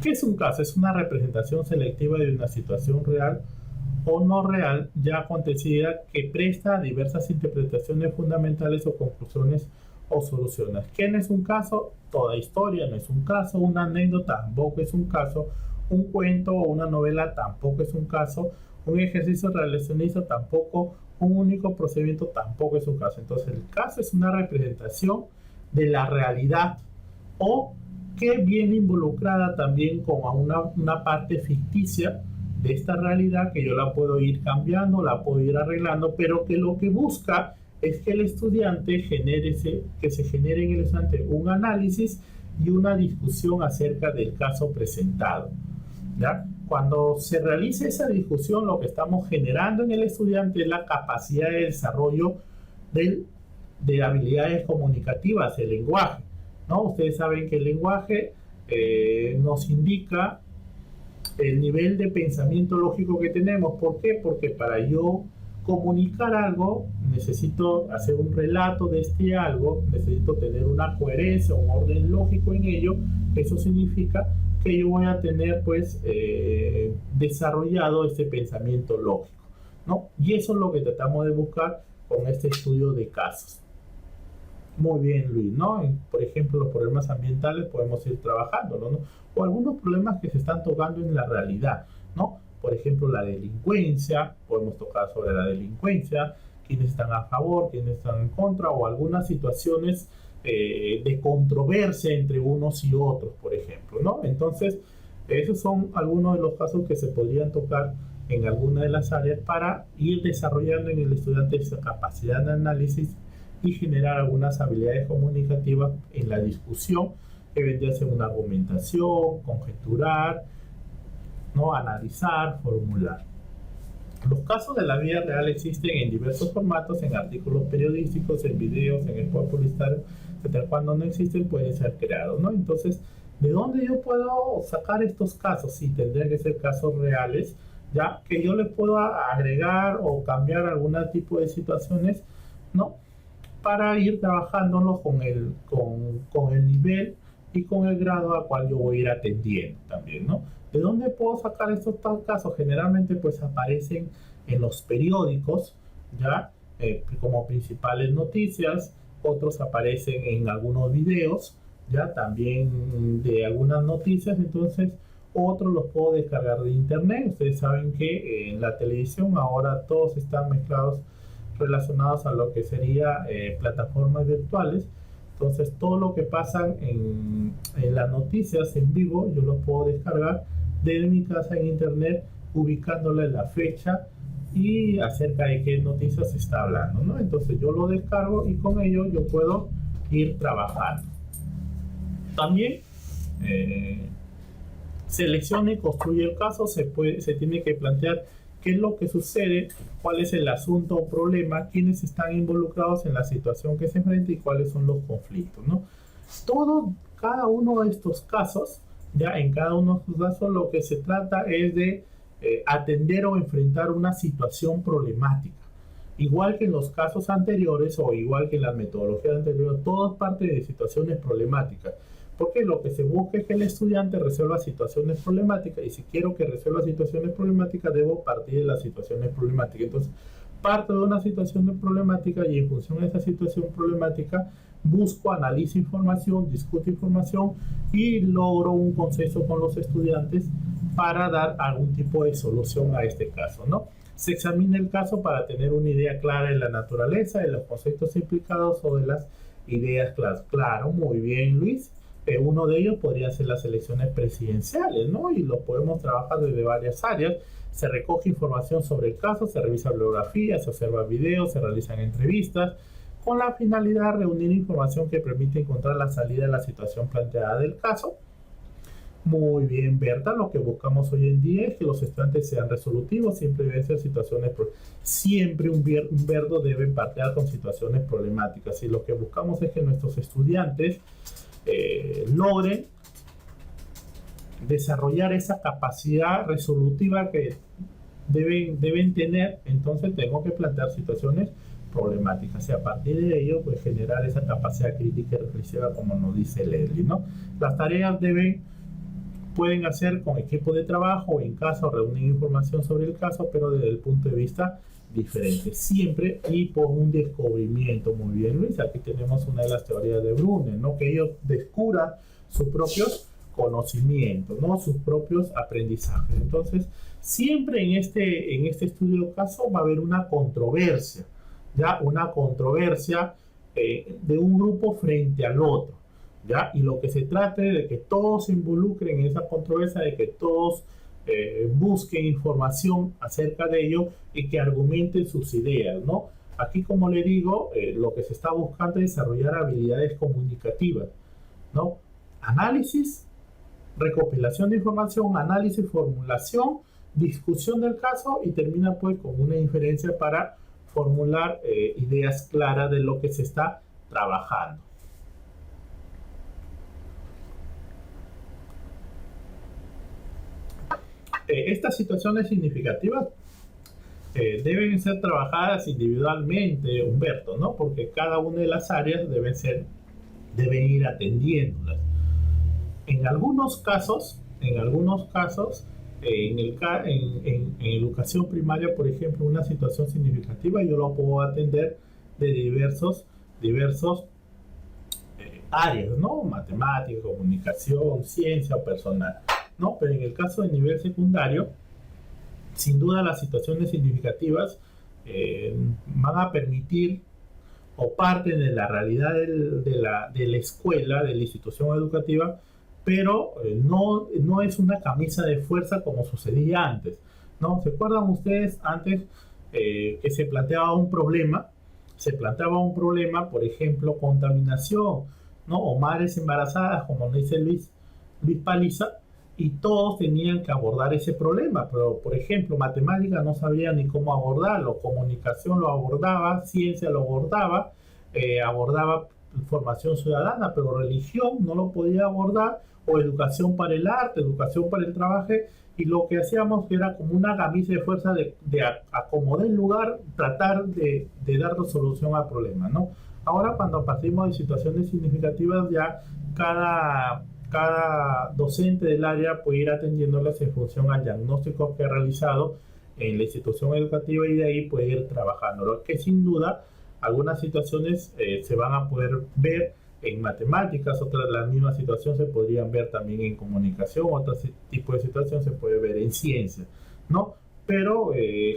¿Qué es un caso? Es una representación selectiva de una situación real o no real ya acontecida que presta a diversas interpretaciones fundamentales o conclusiones o soluciones. ¿Qué no es un caso? Toda historia no es un caso, una anécdota tampoco es un caso, un cuento o una novela tampoco es un caso, un ejercicio relacionista tampoco, un único procedimiento tampoco es un caso. Entonces el caso es una representación de la realidad o que viene involucrada también con una parte ficticia de esta realidad que yo la puedo ir cambiando, la puedo ir arreglando, pero que lo que busca es que el estudiante que se genere en el estudiante un análisis y una discusión acerca del caso presentado, ¿ya? Cuando se realice esa discusión, lo que estamos generando en el estudiante es la capacidad de desarrollo de habilidades comunicativas, el lenguaje, ¿no? Ustedes saben que el lenguaje nos indica el nivel de pensamiento lógico que tenemos. ¿Por qué? Porque para yo comunicar algo necesito hacer un relato de este algo, necesito tener una coherencia, un orden lógico en ello. Eso significa que yo voy a tener pues desarrollado este pensamiento lógico, ¿no? Y eso es lo que tratamos de buscar con este estudio de casos. Muy bien, Luis, ¿no? Por ejemplo, los problemas ambientales podemos ir trabajándolo, ¿no? O algunos problemas que se están tocando en la realidad, ¿no? Por ejemplo, la delincuencia, podemos tocar sobre la delincuencia, quiénes están a favor, quiénes están en contra, o algunas situaciones de controversia entre unos y otros, por ejemplo, ¿no? Entonces, esos son algunos de los casos que se podrían tocar en alguna de las áreas para ir desarrollando en el estudiante esa capacidad de análisis y generar algunas habilidades comunicativas en la discusión, que vendría a ser una argumentación, conjeturar, ¿no? Analizar, formular. Los casos de la vida real existen en diversos formatos, en artículos periodísticos, en videos, en spots publicitarios, etc. Cuando no existen pueden ser creados, ¿no? Entonces, ¿de dónde yo puedo sacar estos casos? Sí, tendrían que ser casos reales, ya que yo les puedo agregar o cambiar algún tipo de situaciones, ¿no? Para ir trabajándolos con el nivel y con el grado al cual yo voy a ir atendiendo también, ¿no? ¿De dónde puedo sacar estos casos? Generalmente pues aparecen en los periódicos, ¿ya? Como principales noticias, otros aparecen en algunos videos, ¿ya? También de algunas noticias, entonces otros los puedo descargar de internet. Ustedes saben que en la televisión ahora todos están mezclados relacionados a lo que sería plataformas virtuales. Entonces todo lo que pasa en las noticias en vivo yo lo puedo descargar desde mi casa en internet, ubicándole la fecha y acerca de qué noticias se está hablando, ¿no? Entonces yo lo descargo y con ello yo puedo ir trabajando. También selecciona y construye el caso. Se tiene que plantear qué es lo que sucede, cuál es el asunto o problema, quiénes están involucrados en la situación que se enfrenta y cuáles son los conflictos, ¿no? Cada uno de estos casos, ya en cada uno de sus casos, lo que se trata es de atender o enfrentar una situación problemática. Igual que en los casos anteriores o igual que en las metodologías anteriores, todo es parte de situaciones problemáticas. Porque lo que se busca es que el estudiante resuelva situaciones problemáticas, y si quiero que resuelva situaciones problemáticas, debo partir de las situaciones problemáticas. Entonces, parto de una situación problemática y en función de esa situación problemática busco, analizo información, discuto información y logro un consenso con los estudiantes para dar algún tipo de solución a este caso, ¿no? Se examina el caso para tener una idea clara de la naturaleza, de los conceptos implicados o de las ideas claras. Claro, muy bien, Luis. Uno de ellos podría ser las elecciones presidenciales, ¿no? Y lo podemos trabajar desde varias áreas. Se recoge información sobre el caso, se revisa bibliografía, se observa videos, se realizan entrevistas, con la finalidad de reunir información que permite encontrar la salida de la situación planteada del caso. Muy bien, Berta, lo que buscamos hoy en día es que los estudiantes sean resolutivos, siempre deben ser situaciones, siempre un verbo debe partir con situaciones problemáticas, y lo que buscamos es que nuestros estudiantes logren desarrollar esa capacidad resolutiva que deben tener. Entonces tengo que plantear situaciones problemáticas y a partir de ello pues generar esa capacidad crítica y reflexiva, como nos dice Leslie, ¿no? Las tareas pueden hacer con equipo de trabajo o en casa, o reunir información sobre el caso, pero desde el punto de vista diferente, siempre y por un descubrimiento. Muy bien, Luis, aquí tenemos una de las teorías de Brunner, ¿no? Que ellos descubran sus propios conocimientos, ¿no? Sus propios aprendizajes. Entonces, siempre en este estudio de caso va a haber una controversia, ¿ya? Una controversia de un grupo frente al otro, ¿ya? Y lo que se trata es de que todos se involucren en esa controversia, de que todos busquen información acerca de ello y que argumenten sus ideas, ¿no? Aquí, como le digo, lo que se está buscando es desarrollar habilidades comunicativas, ¿no? Análisis, recopilación de información, análisis, formulación, discusión del caso y termina pues con una inferencia para formular ideas claras de lo que se está trabajando. Estas situaciones significativas deben ser trabajadas individualmente, Humberto, ¿no? Porque cada una de las áreas deben ir atendiéndolas. En algunos casos, en educación primaria, por ejemplo, una situación significativa yo lo puedo atender de diversos áreas, ¿no? Matemática, comunicación, ciencia o personal, ¿no? Pero en el caso de nivel secundario, sin duda las situaciones significativas van a permitir o parten de la realidad de la escuela, de la institución educativa, pero no es una camisa de fuerza como sucedía antes, ¿no? ¿Se acuerdan ustedes antes que se planteaba un problema? Se planteaba un problema, por ejemplo, contaminación, ¿no? O madres embarazadas, como nos dice Luis Paliza, y todos tenían que abordar ese problema, pero por ejemplo, matemática no sabía ni cómo abordarlo, comunicación lo abordaba, ciencia lo abordaba, abordaba formación ciudadana, pero religión no lo podía abordar, o educación para el arte, educación para el trabajo, y lo que hacíamos era como una camisa de fuerza de acomodar el lugar, tratar de dar solución al problema, ¿no? Ahora, cuando partimos de situaciones significativas, ya cada docente del área puede ir atendiéndolas en función al diagnóstico que ha realizado en la institución educativa y de ahí puede ir trabajando. Lo que sin duda algunas situaciones se van a poder ver en matemáticas, otras la misma situación se podrían ver también en comunicación, otro tipo de situación se puede ver en ciencia, ¿no? Pero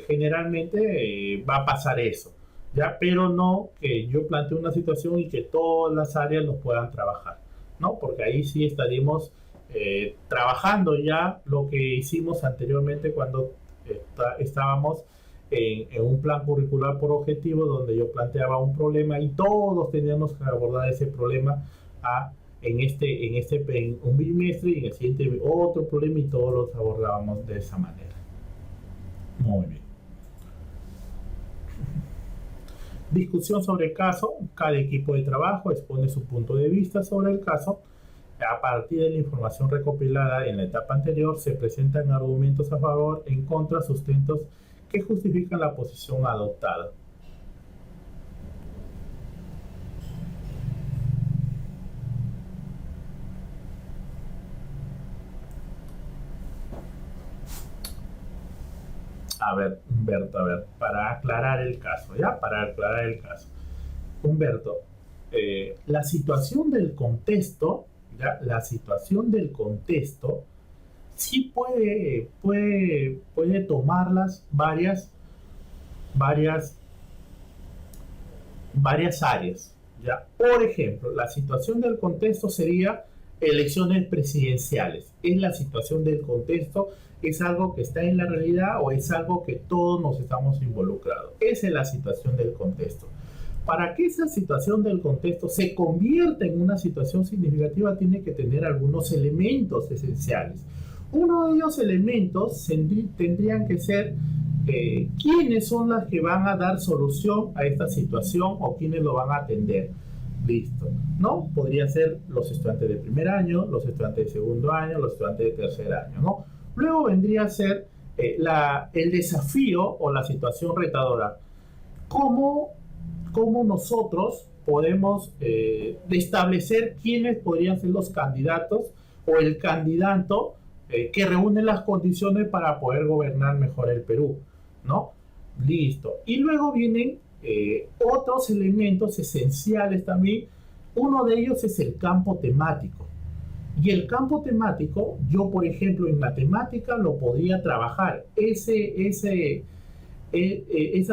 generalmente va a pasar eso, ¿ya? Pero no que yo plantee una situación y que todas las áreas lo puedan trabajar, ¿no? Porque ahí sí estaríamos trabajando ya lo que hicimos anteriormente cuando estábamos en un plan curricular por objetivo, donde yo planteaba un problema y todos teníamos que abordar ese problema en un bimestre, y en el siguiente otro problema, y todos los abordábamos de esa manera. Muy bien. Discusión sobre el caso. Cada equipo de trabajo expone su punto de vista sobre el caso. a partir de la información recopilada en la etapa anterior, se presentan argumentos a favor, en contra, sustentos que justifican la posición adoptada. A ver, Humberto, a ver, para aclarar el caso, ¿ya? Para aclarar el caso. Humberto, la situación del contexto, ¿ya? La situación del contexto sí puede tomarlas varias, varias áreas, ¿ya? Por ejemplo, la situación del contexto sería elecciones presidenciales. Es la situación del contexto, es algo que está en la realidad o es algo que todos nos estamos involucrados. Esa es la situación del contexto. Para que esa situación del contexto se convierta en una situación significativa, tiene que tener algunos elementos esenciales. Uno de ellos elementos tendrían que ser quiénes son las que van a dar solución a esta situación o quiénes lo van a atender. Listo, ¿no? Podría ser los estudiantes de primer año, los estudiantes de segundo año, los estudiantes de tercer año, ¿no? Luego vendría a ser el desafío o la situación retadora. ¿Cómo nosotros podemos establecer quiénes podrían ser los candidatos o el candidato que reúne las condiciones para poder gobernar mejor el Perú, ¿no? Listo. Y luego vienen otros elementos esenciales también. Uno de ellos es el campo temático. Y el campo temático, yo por ejemplo en matemática lo podría trabajar esa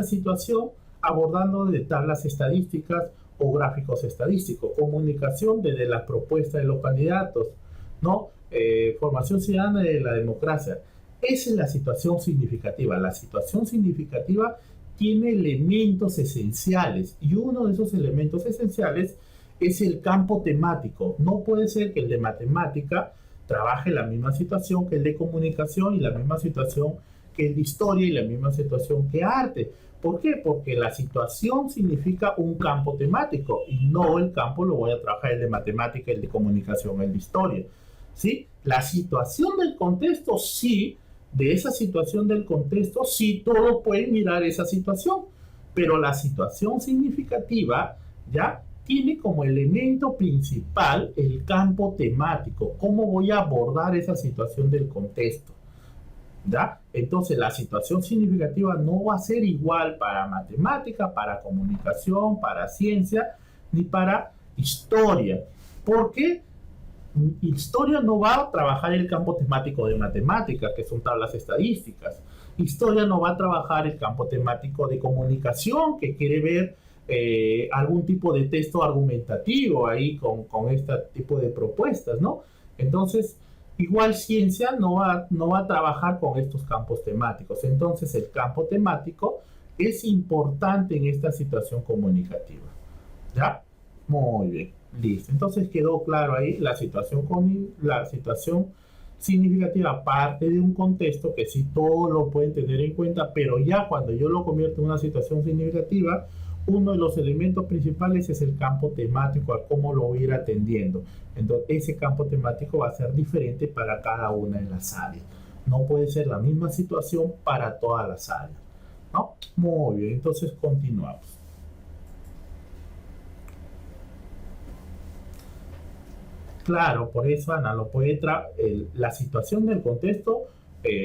situación abordando de tablas estadísticas o gráficos estadísticos, comunicación desde las propuestas de los candidatos, ¿no? Formación ciudadana de la democracia. Esa es la situación significativa. La situación significativa tiene elementos esenciales y uno de esos elementos esenciales es el campo temático. No puede ser que el de matemática trabaje la misma situación que el de comunicación y la misma situación que el de historia y la misma situación que arte. ¿Por qué? Porque la situación significa un campo temático y no el campo lo voy a trabajar el de matemática, el de comunicación, el de historia, ¿sí? La situación del contexto, sí, de esa situación del contexto, sí, todos pueden mirar esa situación, pero la situación significativa, ¿ya? Tiene como elemento principal el campo temático, cómo voy a abordar esa situación del contexto, ¿ya? Entonces la situación significativa no va a ser igual para matemática, para comunicación, para ciencia, ni para historia. ¿Por qué? Historia no va a trabajar el campo temático de matemática, que son tablas estadísticas. Historia no va a trabajar el campo temático de comunicación, que quiere ver algún tipo de texto argumentativo ahí con este tipo de propuestas, ¿no? Entonces, igual ciencia no va a trabajar con estos campos temáticos. Entonces, el campo temático es importante en esta situación comunicativa, ¿ya? Muy bien, listo. Entonces quedó claro ahí la situación significativa parte de un contexto que sí todos lo pueden tener en cuenta, pero ya cuando yo lo convierto en una situación significativa, uno de los elementos principales es el campo temático, a cómo lo voy a ir atendiendo. Entonces, ese campo temático va a ser diferente para cada una de las áreas. No puede ser la misma situación para todas las áreas, ¿no? Muy bien, entonces continuamos. Claro, por eso, Ana, la situación del contexto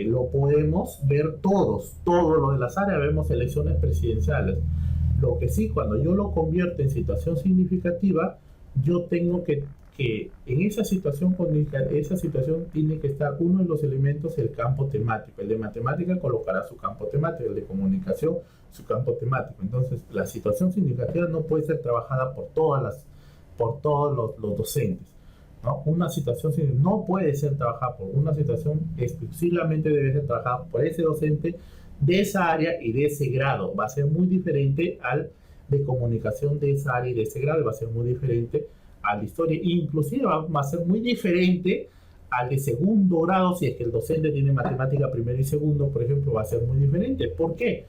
lo podemos ver todos los de las áreas, vemos elecciones presidenciales. Lo que sí, cuando yo lo convierto en situación significativa, yo tengo que en esa situación tiene que estar uno de los elementos, el campo temático. El de matemática colocará su campo temático, el de comunicación su campo temático. Entonces, la situación significativa no puede ser trabajada por todos los docentes, ¿no? Una situación no puede ser trabajada por una situación, exclusivamente debe ser trabajada por ese docente de esa área y de ese grado. Va a ser muy diferente al de comunicación de esa área y de ese grado, y va a ser muy diferente al de historia, inclusive va a ser muy diferente al de segundo grado. Si es que el docente tiene matemática primero y segundo, por ejemplo, va a ser muy diferente. ¿Por qué?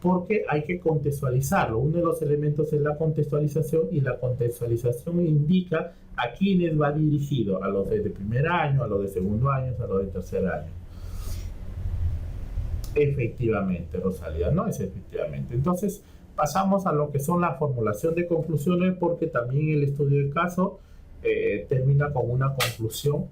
porque hay que contextualizarlo. Uno de los elementos es la contextualización, y la contextualización indica a quiénes va dirigido, a los de primer año, a los de segundo año, a los de tercer año. Efectivamente, Rosalía, ¿no? Es efectivamente. Entonces, pasamos a lo que son la formulación de conclusiones, porque también el estudio de caso termina con una conclusión,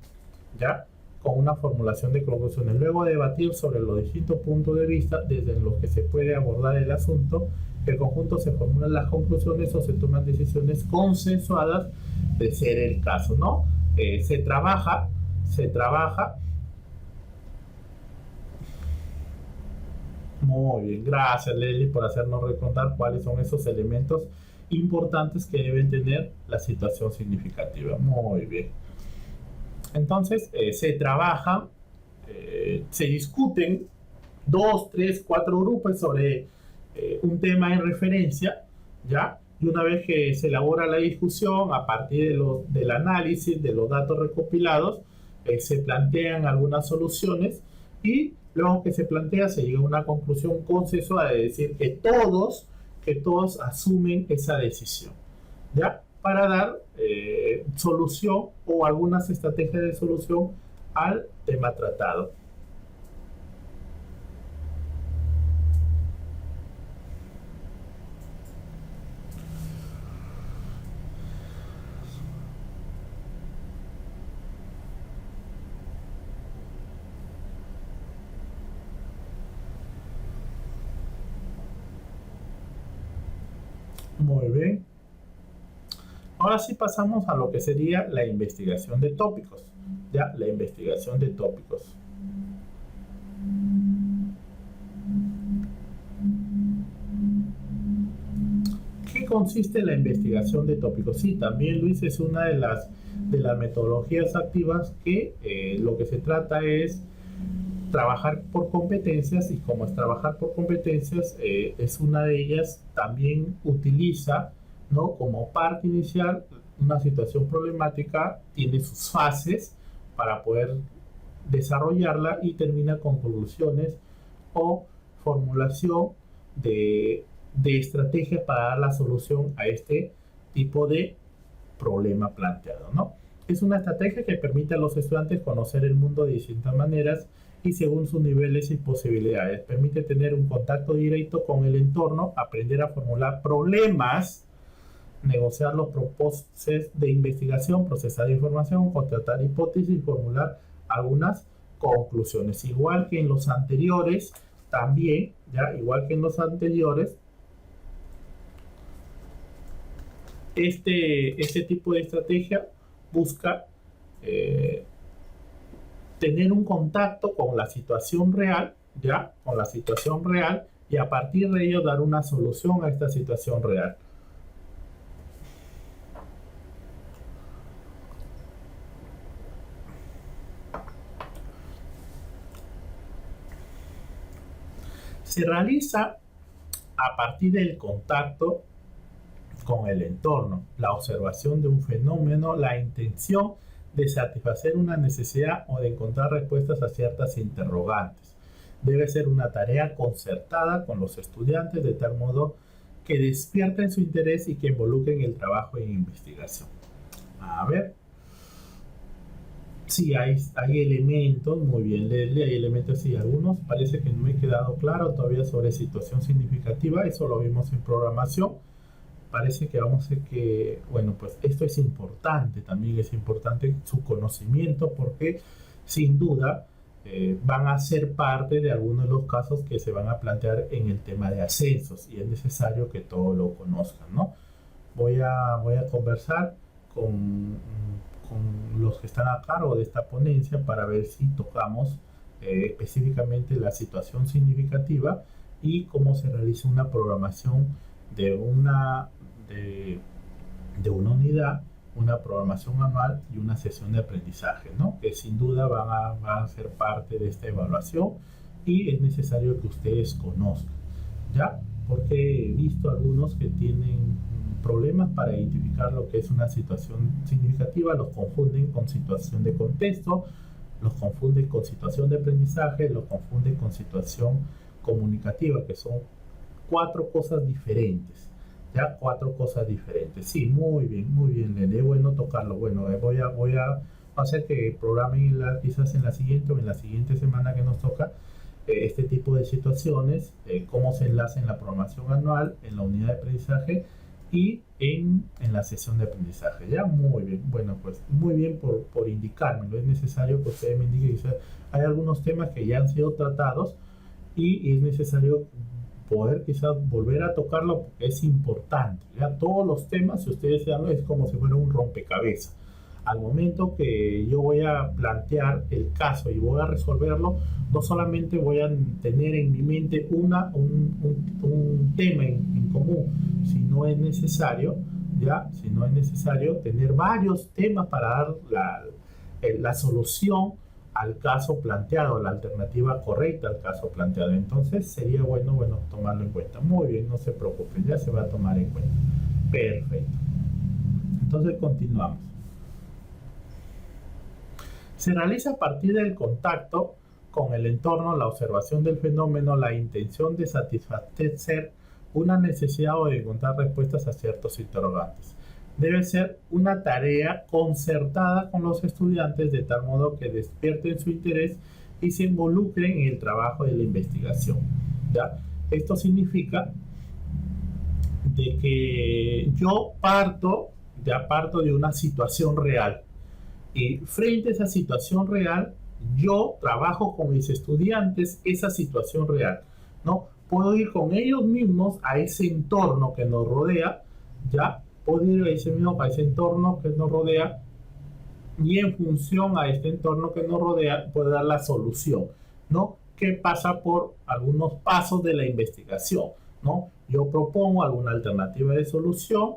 ¿ya? Con una formulación de conclusiones. Luego de debatir sobre los distintos puntos de vista desde los que se puede abordar el asunto, en conjunto se formulan las conclusiones o se toman decisiones consensuadas de ser el caso, ¿no? Se trabaja. Muy bien, gracias Leslie por hacernos recordar cuáles son esos elementos importantes que deben tener la situación significativa. Muy bien. Entonces, se trabaja, se discuten 2, 3, 4 grupos sobre un tema en referencia, ¿ya? Y una vez que se elabora la discusión, a partir del análisis de los datos recopilados, se plantean algunas soluciones, y luego que se plantea se llega a una conclusión consensuada, de decir que todos asumen esa decisión, ¿ya? Para dar solución o algunas estrategias de solución al tema tratado. Muy bien. Ahora sí pasamos a lo que sería la investigación de tópicos. Ya, la investigación de tópicos. ¿Qué consiste la investigación de tópicos? Sí, también Luis, es una de las metodologías activas que lo que se trata es trabajar por competencias, y como es trabajar por competencias, es una de ellas, también utiliza, ¿no?, como parte inicial una situación problemática, tiene sus fases para poder desarrollarla, y termina con conclusiones o formulación de estrategias para dar la solución a este tipo de problema planteado, ¿no? Es una estrategia que permite a los estudiantes conocer el mundo de distintas maneras y según sus niveles y posibilidades. Permite tener un contacto directo con el entorno, aprender a formular problemas, negociar los propósitos de investigación, procesar información, contratar hipótesis y formular algunas conclusiones. Igual que en los anteriores, también, igual que en los anteriores, este tipo de estrategia busca tener un contacto con la situación real, con la situación real, y a partir de ello dar una solución a esta situación real. Se realiza a partir del contacto con el entorno, la observación de un fenómeno, la intención de satisfacer una necesidad o de encontrar respuestas a ciertas interrogantes. Debe ser una tarea concertada con los estudiantes de tal modo que despierten su interés y que involucren el trabajo en investigación. A ver. Sí, hay elementos, muy bien Leslie, hay elementos, sí, algunos parece que no me he quedado claro todavía sobre situación significativa, eso lo vimos en programación. Parece que vamos a que, bueno, pues esto es importante, también es importante su conocimiento, porque sin duda van a ser parte de algunos de los casos que se van a plantear en el tema de ascensos, y es necesario que todos lo conozcan, ¿no? Voy a conversar con los que están a cargo de esta ponencia para ver si tocamos específicamente la situación significativa y cómo se realiza una programación de una unidad, una programación anual y una sesión de aprendizaje, ¿no?, que sin duda van a ser parte de esta evaluación, y es necesario que ustedes conozcan, ¿ya? Porque he visto algunos que tienen problemas para identificar lo que es una situación significativa, los confunden con situación de contexto, los confunden con situación de aprendizaje, los confunden con situación comunicativa, que son cuatro cosas diferentes. Ya, cuatro cosas diferentes. Sí, muy bien, Lene. Es bueno tocarlo. Bueno, voy a hacer que programen quizás en la siguiente o en la siguiente semana que nos toca este tipo de situaciones, cómo se enlaza en la programación anual, en la unidad de aprendizaje y en la sesión de aprendizaje. Ya, muy bien. Bueno, pues muy bien por indicármelo. Es necesario que ustedes me indiquen. Hay algunos temas que ya han sido tratados y es necesario poder quizás volver a tocarlo porque es importante. Ya todos los temas, si ustedes se dan, es como si fuera un rompecabezas. Al momento que yo voy a plantear el caso y voy a resolverlo, no solamente voy a tener en mi mente un tema en común, si no es necesario, ya, si no es necesario tener varios temas para dar la solución al caso planteado, la alternativa correcta al caso planteado. Entonces sería bueno tomarlo en cuenta. Muy bien, no se preocupen, ya se va a tomar en cuenta. Perfecto. Entonces continuamos. Se realiza a partir del contacto con el entorno, la observación del fenómeno, la intención de satisfacer una necesidad o de encontrar respuestas a ciertos interrogantes. Debe ser una tarea concertada con los estudiantes de tal modo que despierten su interés y se involucren en el trabajo de la investigación. ¿Ya? Esto significa de que yo parto de una situación real y frente a esa situación real yo trabajo con mis estudiantes esa situación real, ¿no? Puedo ir con ellos mismos a ese entorno que nos rodea, ¿ya? Puedo ir a ese entorno que nos rodea y en función a este entorno que nos rodea puedo dar la solución, ¿no? Que pasa por algunos pasos de la investigación, ¿no? Yo propongo alguna alternativa de solución,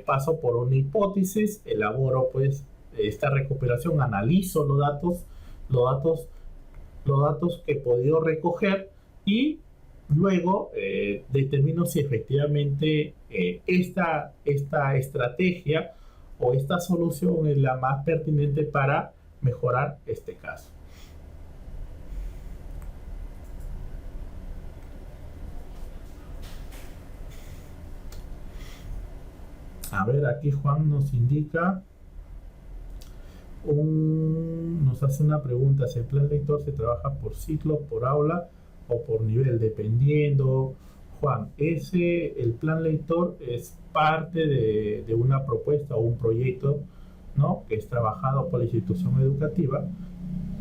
paso por una hipótesis, elaboro pues esta recuperación, analizo los datos que he podido recoger y luego determino si efectivamente esta estrategia o esta solución es la más pertinente para mejorar este caso. A ver, aquí Juan nos indica, nos hace una pregunta, si el plan lector se trabaja por ciclo, por aula o por nivel, dependiendo. Juan, el plan lector es parte de una propuesta o un proyecto, ¿no? Que es trabajado por la institución educativa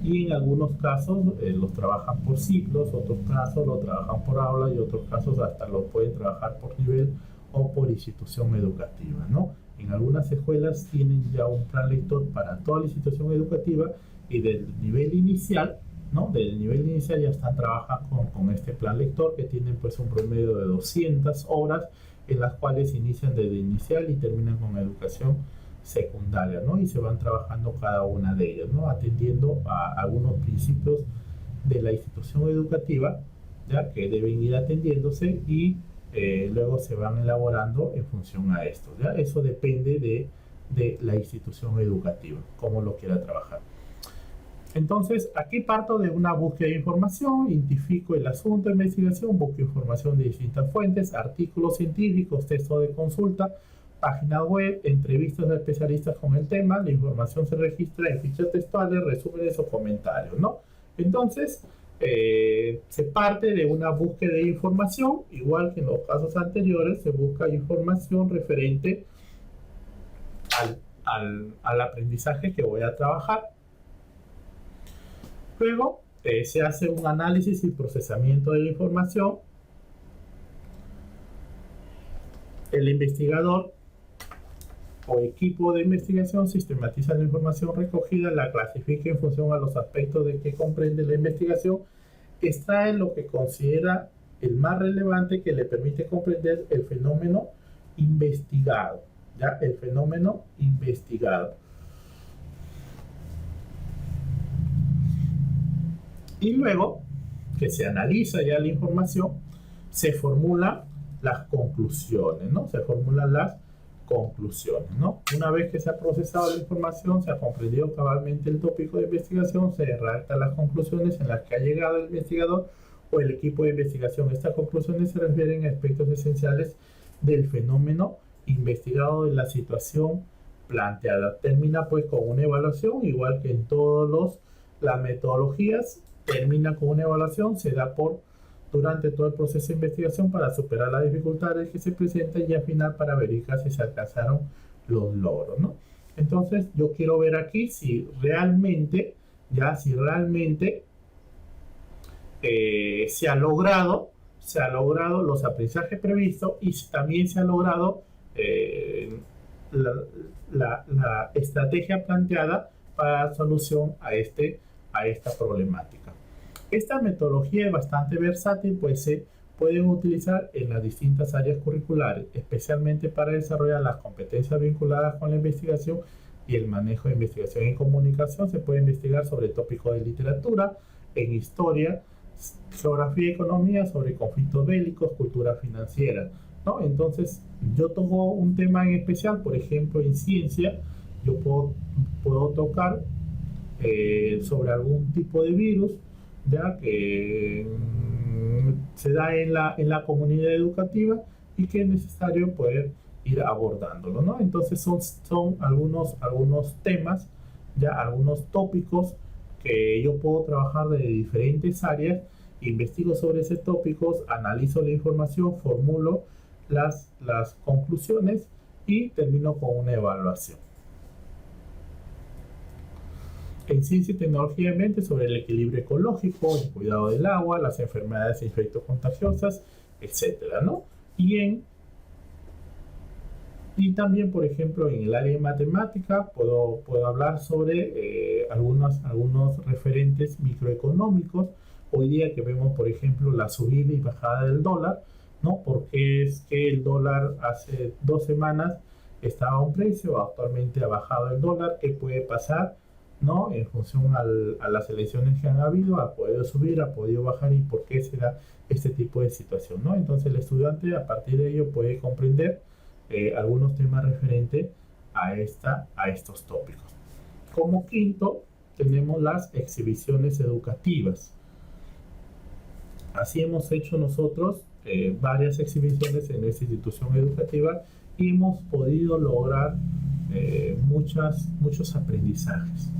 y en algunos casos los trabajan por ciclos, otros casos lo trabajan por aula y otros casos hasta lo pueden trabajar por nivel o por institución educativa, ¿no? En algunas escuelas tienen ya un plan lector para toda la institución educativa y del nivel inicial, ¿no? Del nivel inicial ya están trabajando con este plan lector que tienen pues un promedio de 200 horas en las cuales inician desde inicial y terminan con educación secundaria, ¿no? Y se van trabajando cada una de ellas, ¿no? Atendiendo a algunos principios de la institución educativa, ya que deben ir atendiéndose y luego se van elaborando en función a esto, ¿ya? Eso depende de la institución educativa, cómo lo quiera trabajar. Entonces, aquí parto de una búsqueda de información, identifico el asunto de investigación, busco información de distintas fuentes, artículos científicos, textos de consulta, páginas web, entrevistas de especialistas con el tema, la información se registra en fichas textuales, resúmenes o comentarios, ¿no? Entonces, se parte de una búsqueda de información, igual que en los casos anteriores, se busca información referente al aprendizaje que voy a trabajar. Luego se hace un análisis y procesamiento de la información. El investigador o equipo de investigación sistematiza la información recogida, la clasifica en función a los aspectos de que comprende la investigación, extrae lo que considera el más relevante que le permite comprender el fenómeno investigado, ¿ya? El fenómeno investigado. Y luego que se analiza ya la información, se formulan las conclusiones, ¿no? Se formulan las conclusiones, ¿no? Una vez que se ha procesado la información, se ha comprendido cabalmente el tópico de investigación, se redactan las conclusiones en las que ha llegado el investigador o el equipo de investigación. Estas conclusiones se refieren a aspectos esenciales del fenómeno investigado, de la situación planteada. Termina pues con una evaluación, igual que en todas las metodologías, termina con una evaluación, se da por durante todo el proceso de investigación para superar las dificultades que se presentan y al final para verificar si se alcanzaron los logros, ¿no? Entonces yo quiero ver aquí si realmente, se ha logrado los aprendizajes previstos y también se ha logrado la estrategia planteada para dar solución a esta problemática. Esta metodología es bastante versátil, pues se pueden utilizar en las distintas áreas curriculares, especialmente para desarrollar las competencias vinculadas con la investigación y el manejo de investigación en comunicación. Se puede investigar sobre tópicos de literatura, en historia, geografía y economía, sobre conflictos bélicos, cultura financiera, ¿no? Entonces, yo toco un tema en especial, por ejemplo, en ciencia, yo puedo tocar sobre algún tipo de virus, ya que se da en la comunidad educativa y que es necesario poder ir abordándolo, ¿no? Entonces son algunos temas, ya algunos tópicos que yo puedo trabajar de diferentes áreas, investigo sobre esos tópicos, analizo la información, formulo las conclusiones y termino con una evaluación. En ciencia y tecnología en mente sobre el equilibrio ecológico, el cuidado del agua, las enfermedades e infectos contagiosas, etcétera, ¿no? Y también, por ejemplo, en el área de matemática puedo hablar sobre algunos referentes microeconómicos. Hoy día que vemos, por ejemplo, la subida y bajada del dólar, ¿no? Porque es que el dólar hace 2 semanas estaba a un precio, actualmente ha bajado el dólar. ¿Qué puede pasar, ¿no? En función a las elecciones que han habido, ha podido subir, ha podido bajar, y por qué se da este tipo de situación, ¿no? Entonces el estudiante a partir de ello puede comprender algunos temas referentes a estos tópicos. Como quinto, tenemos las exhibiciones educativas. Así hemos hecho nosotros varias exhibiciones en nuestra institución educativa y hemos podido lograr muchos aprendizajes.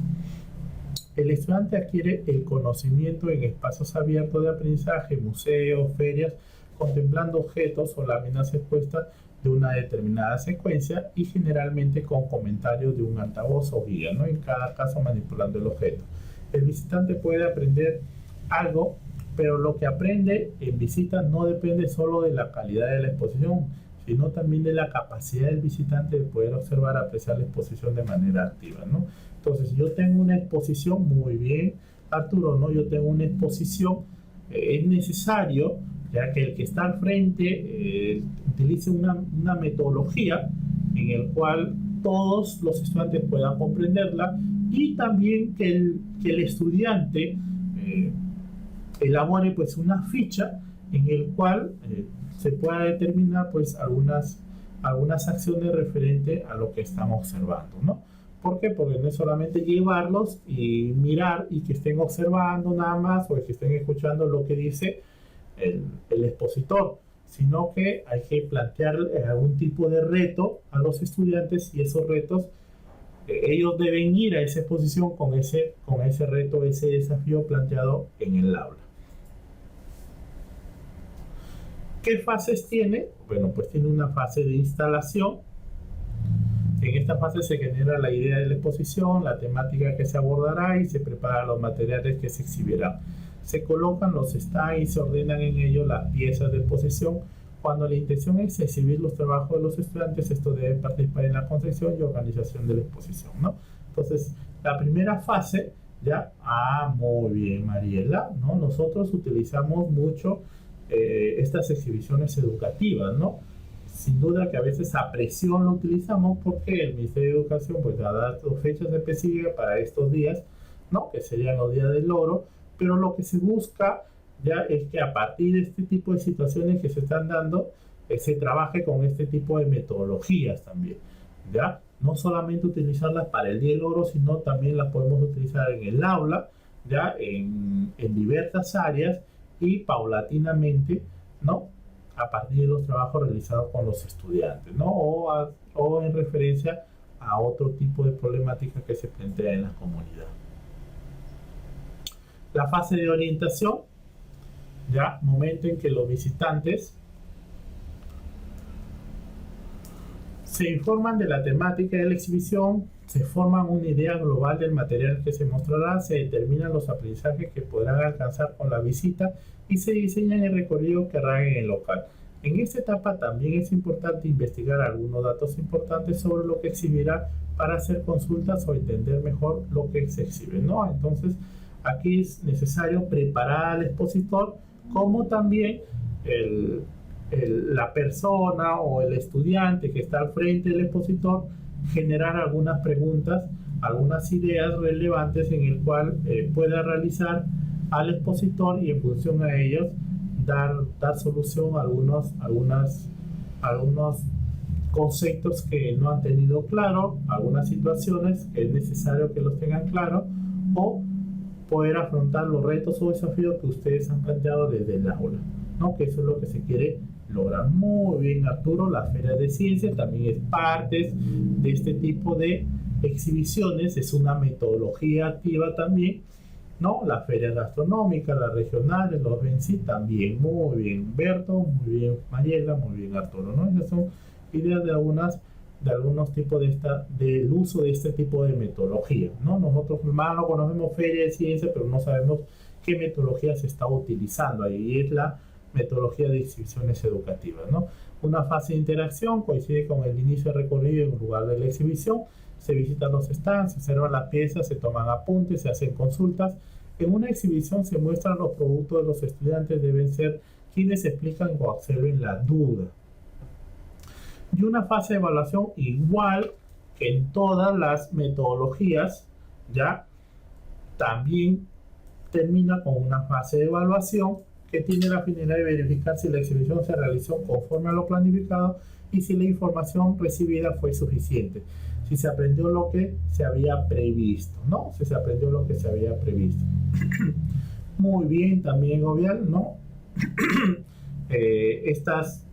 El estudiante adquiere el conocimiento en espacios abiertos de aprendizaje, museos, ferias, contemplando objetos o láminas expuestas de una determinada secuencia y generalmente con comentarios de un altavoz o guía, ¿no? En cada caso manipulando el objeto. El visitante puede aprender algo, pero lo que aprende en visita no depende solo de la calidad de la exposición, sino también de la capacidad del visitante de poder observar, apreciar la exposición de manera activa, ¿no? Entonces, yo tengo una exposición, muy bien, Arturo, ¿no? Yo tengo una exposición, es necesario ya que el que está al frente utilice una metodología en el cual todos los estudiantes puedan comprenderla, y también que el estudiante elabore pues una ficha en el cual se pueda determinar pues algunas acciones referentes a lo que estamos observando, ¿no? ¿Por qué? Porque no es solamente llevarlos y mirar y que estén observando nada más, o que estén escuchando lo que dice el expositor, sino que hay que plantear algún tipo de reto a los estudiantes, y esos retos ellos deben ir a esa exposición con ese reto, ese desafío planteado en el aula. ¿Qué fases tiene? Bueno, pues tiene una fase de instalación. En esta fase se genera la idea de la exposición, la temática que se abordará y se preparan los materiales que se exhibirán. Se colocan los stands y se ordenan en ellos las piezas de exposición. Cuando la intención es exhibir los trabajos de los estudiantes, estos deben participar en la concepción y organización de la exposición, ¿no? Entonces, la primera fase, ya, muy bien, Mariela, ¿no? Nosotros utilizamos mucho estas exhibiciones educativas, ¿no? Sin duda que a veces a presión lo utilizamos porque el Ministerio de Educación pues ha dado fechas específicas para estos días, ¿no? Que serían los días del logro, pero lo que se busca ya es que a partir de este tipo de situaciones que se están dando, se trabaje con este tipo de metodologías también, ¿ya? No solamente utilizarlas para el día del logro, sino también las podemos utilizar en el aula, ya en diversas áreas, y paulatinamente, ¿no? A partir de los trabajos realizados con los estudiantes, ¿no? O en referencia a otro tipo de problemática que se plantea en la comunidad. La fase de orientación, ya, momento en que los visitantes se informan de la temática de la exhibición, se forman una idea global del material que se mostrará, se determinan los aprendizajes que podrán alcanzar con la visita y se diseñan el recorrido que harán en el local. En esta etapa también es importante investigar algunos datos importantes sobre lo que exhibirá para hacer consultas o entender mejor lo que se exhibe, ¿no? Entonces, aquí es necesario preparar al expositor como también la persona o el estudiante que está al frente del expositor, generar algunas preguntas, algunas ideas relevantes en el cual pueda realizar al expositor y en función a ellos dar solución a algunos conceptos que no han tenido claro, algunas situaciones que es necesario que los tengan claro, o poder afrontar los retos o desafíos que ustedes han planteado desde el aula, ¿no? Que eso es lo que se quiere lograr. Muy bien, Arturo, la Feria de Ciencia también es parte de este tipo de exhibiciones, es una metodología activa también, ¿no? Las ferias gastronómicas, las regionales, los BENCI también. Muy bien, Berto, muy bien, Mayela, muy bien, Arturo, ¿no? Esas son ideas de algunos tipos del uso de este tipo de metodología, ¿no? Nosotros más no conocemos feria de ciencia, pero no sabemos qué metodología se está utilizando ahí, y es la metodología de exhibiciones educativas, ¿no? Una fase de interacción coincide con el inicio del recorrido en lugar de la exhibición. Se visitan los stands, se observan las piezas, se toman apuntes, se hacen consultas. En una exhibición se muestran los productos de los estudiantes, deben ser quienes explican o observen la duda. Y una fase de evaluación, igual que en todas las metodologías, ya también termina con una fase de evaluación que tiene la finalidad de verificar si la exhibición se realizó conforme a lo planificado y si la información recibida fue suficiente, si se aprendió lo que se había previsto, ¿no? Si se aprendió lo que se había previsto. Muy bien, también Gobial, ¿no? Estas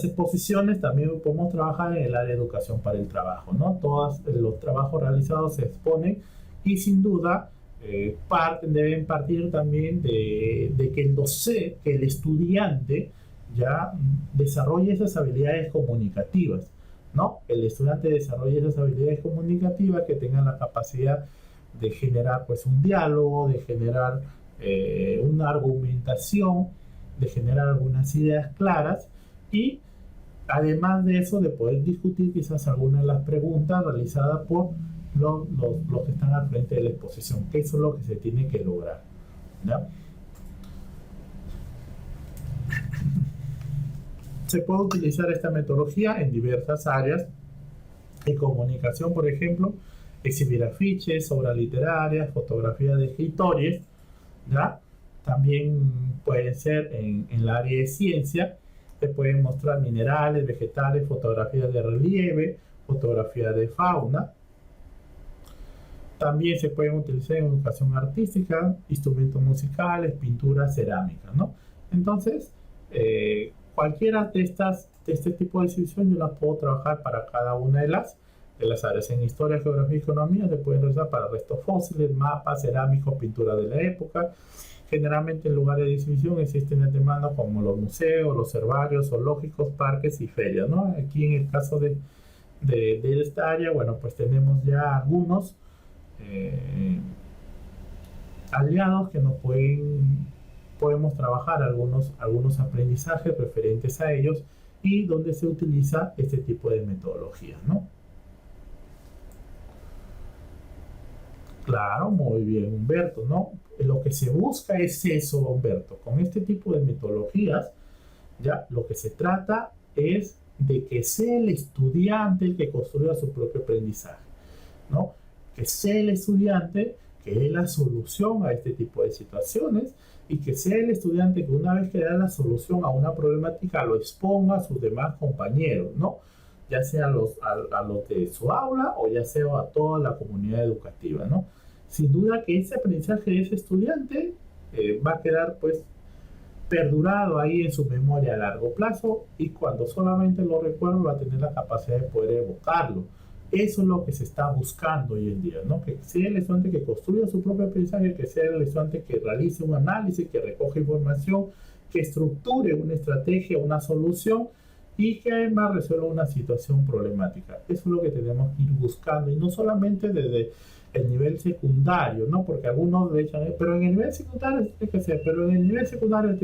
exposiciones también podemos trabajar en el área de educación para el trabajo, ¿no? Todos los trabajos realizados se exponen y sin duda deben partir también de que el estudiante ya desarrolle esas habilidades comunicativas, ¿no? El estudiante desarrolle esas habilidades comunicativas, que tengan la capacidad de generar pues un diálogo, de generar una argumentación, de generar algunas ideas claras y además de eso de poder discutir quizás algunas de las preguntas realizadas por los que están al frente de la exposición, que eso es lo que se tiene que lograr, ¿ya? Se puede utilizar esta metodología en diversas áreas. En comunicación, por ejemplo, exhibir afiches, obras literarias, fotografías de escritores, ¿ya? También puede ser en el área de ciencia, se pueden mostrar minerales, vegetales, fotografías de relieve, fotografías de fauna. También se pueden utilizar en educación artística, instrumentos musicales, pinturas, cerámica, ¿no? Entonces, cualquiera de este tipo de exhibición yo las puedo trabajar para cada una de las áreas. En historia, geografía y economía se pueden realizar para restos fósiles, mapas, cerámicos, pintura de la época. Generalmente en lugares de exhibición existen demandas como los museos, los herbarios, zoológicos, parques y ferias, ¿no? Aquí en el caso de esta área, bueno, pues tenemos ya algunos aliados que nos podemos trabajar algunos aprendizajes referentes a ellos y donde se utiliza este tipo de metodologías, ¿no? Claro, muy bien, Humberto, ¿no? Lo que se busca es eso, Humberto. Con este tipo de metodologías, ya lo que se trata es de que sea el estudiante el que construya su propio aprendizaje, ¿no? Que sea el estudiante que dé la solución a este tipo de situaciones y que sea el estudiante que una vez que da la solución a una problemática lo exponga a sus demás compañeros, ¿no? Ya sea a los de su aula o ya sea a toda la comunidad educativa, ¿no? Sin duda que ese aprendizaje de ese estudiante va a quedar pues perdurado ahí en su memoria a largo plazo, y cuando solamente lo recuerda va a tener la capacidad de poder evocarlo. Eso es lo que se está buscando hoy en día, ¿no? Que sea el estudiante que construya su propio aprendizaje, que sea el estudiante que realice un análisis, que recoja información, que estructure una estrategia, una solución, y que además resuelva una situación problemática. Eso es lo que tenemos que ir buscando, y no solamente desde el nivel secundario, ¿no? Porque algunos le echan, pero en el nivel secundario tiene que ser, pero en el nivel secundario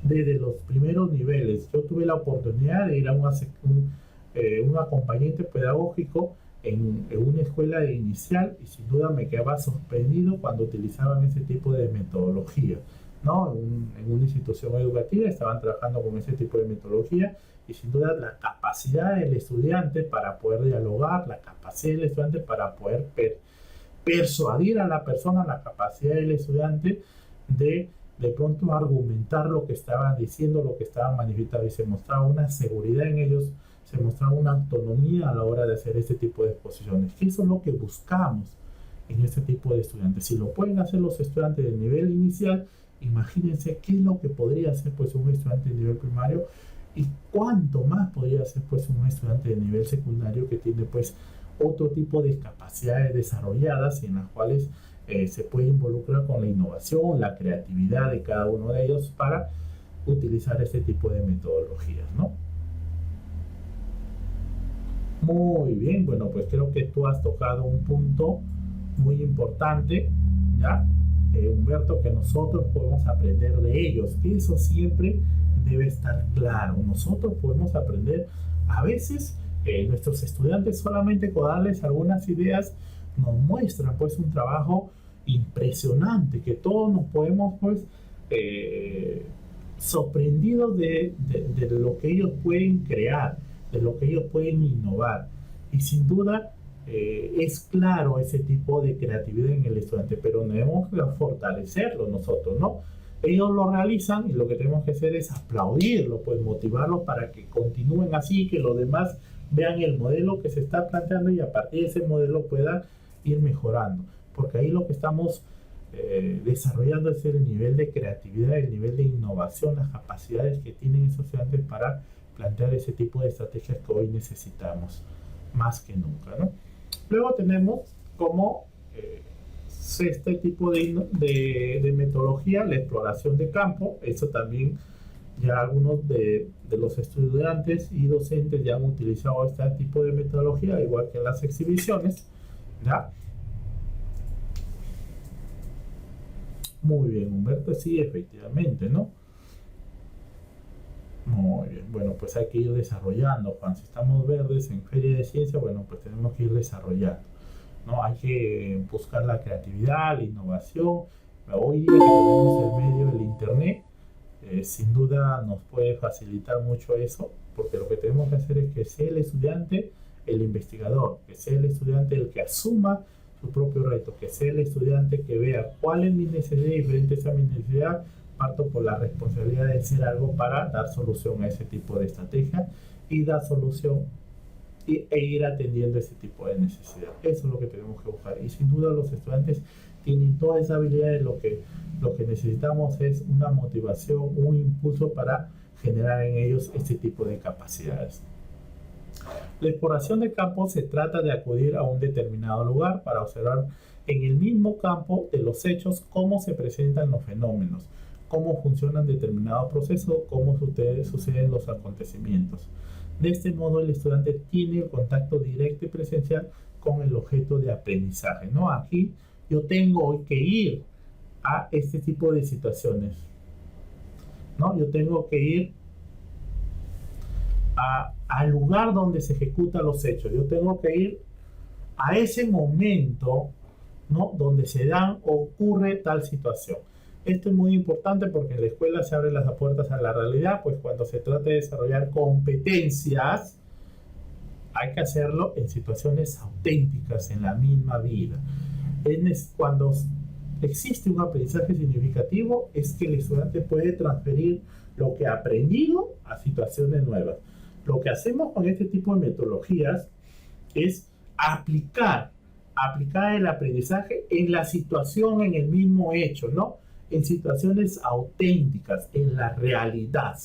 desde los primeros niveles. Yo tuve la oportunidad de ir a un acompañante pedagógico en una escuela inicial, y sin duda me quedaba sorprendido cuando utilizaban ese tipo de metodología, ¿no? En una institución educativa estaban trabajando con ese tipo de metodología, y sin duda la capacidad del estudiante para poder dialogar, la capacidad del estudiante para poder persuadir a la persona, la capacidad del estudiante de pronto argumentar lo que estaban diciendo, lo que estaban manifestando, y se mostraba una seguridad en ellos, se mostraba una autonomía a la hora de hacer este tipo de exposiciones. Eso es lo que buscamos en este tipo de estudiantes. Si lo pueden hacer los estudiantes de nivel inicial, imagínense qué es lo que podría hacer pues un estudiante de nivel primario, y cuánto más podría hacer pues un estudiante de nivel secundario que tiene pues otro tipo de capacidades desarrolladas, y en las cuales se puede involucrar con la innovación, la creatividad de cada uno de ellos para utilizar este tipo de metodologías, ¿no? Muy bien, bueno, pues creo que tú has tocado un punto muy importante, ¿ya? Humberto, que nosotros podemos aprender de ellos. Eso siempre debe estar claro. Nosotros podemos aprender. A veces nuestros estudiantes, solamente con darles algunas ideas, nos muestran pues un trabajo impresionante, que todos nos podemos pues sorprendidos de lo que ellos pueden crear, de lo que ellos pueden innovar. Y sin duda es claro ese tipo de creatividad en el estudiante, pero debemos fortalecerlo nosotros, ¿no? Ellos lo realizan, y lo que tenemos que hacer es aplaudirlo, pues motivarlos para que continúen así, que los demás vean el modelo que se está planteando, y a partir de ese modelo puedan ir mejorando, porque ahí lo que estamos desarrollando es el nivel de creatividad, el nivel de innovación, las capacidades que tienen esos estudiantes para plantear ese tipo de estrategias que hoy necesitamos más que nunca, ¿no? Luego tenemos como este tipo de metodología, la exploración de campo. Eso también ya algunos de los estudiantes y docentes ya han utilizado este tipo de metodología, igual que en las exhibiciones, ¿ya? Muy bien, Humberto, sí, efectivamente, ¿no? Muy bien, bueno, pues hay que ir desarrollando, Juan. Si estamos verdes en Feria de Ciencia, bueno, pues tenemos que ir desarrollando, ¿no? Hay que buscar la creatividad, la innovación. Hoy día que tenemos el medio del Internet, sin duda nos puede facilitar mucho eso, porque lo que tenemos que hacer es que sea el estudiante el investigador, que sea el estudiante el que asuma su propio reto, que sea el estudiante que vea cuál es mi necesidad, y frente a esa mi necesidad parto por la responsabilidad de hacer algo para dar solución a ese tipo de estrategia, y dar solución e ir atendiendo ese tipo de necesidad. Eso es lo que tenemos que buscar, y sin duda los estudiantes tienen todas esas habilidades. Lo que necesitamos es una motivación, un impulso para generar en ellos este tipo de capacidades. La exploración de campo se trata de acudir a un determinado lugar para observar en el mismo campo de los hechos cómo se presentan los fenómenos, cómo funcionan determinados procesos, cómo suceden los acontecimientos. De este modo, el estudiante tiene el contacto directo y presencial con el objeto de aprendizaje, ¿no? Aquí yo tengo que ir a este tipo de situaciones, ¿no? Yo tengo que ir al lugar donde se ejecutan los hechos. Yo tengo que ir a ese momento, ¿no?, donde se dan o ocurre tal situación. Esto es muy importante porque en la escuela se abren las puertas a la realidad, pues cuando se trata de desarrollar competencias, hay que hacerlo en situaciones auténticas, en la misma vida. Cuando existe un aprendizaje significativo, es que el estudiante puede transferir lo que ha aprendido a situaciones nuevas. Lo que hacemos con este tipo de metodologías es aplicar el aprendizaje en la situación, en el mismo hecho, ¿no? en situaciones auténticas, en la realidad,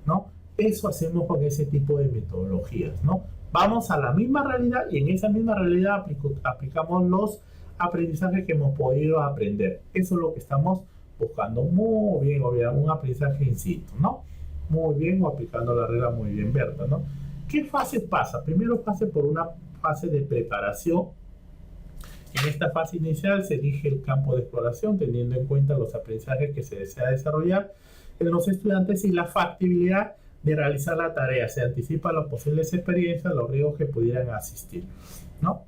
¿no? Eso hacemos con ese tipo de metodologías, ¿no? Vamos a la misma realidad y en esa misma realidad aplicamos los aprendizajes que hemos podido aprender. Eso es lo que estamos buscando. Muy bien, obviamente, un aprendizaje in situ, ¿no? Muy bien, o aplicando la regla muy bien, Berta, ¿no? ¿Qué fase pasa? Primero pasa por una fase de preparación. En esta fase inicial se elige el campo de exploración teniendo en cuenta los aprendizajes que se desea desarrollar en los estudiantes y la factibilidad de realizar la tarea. Se anticipa las posibles experiencias, los riesgos que pudieran asistir, ¿no?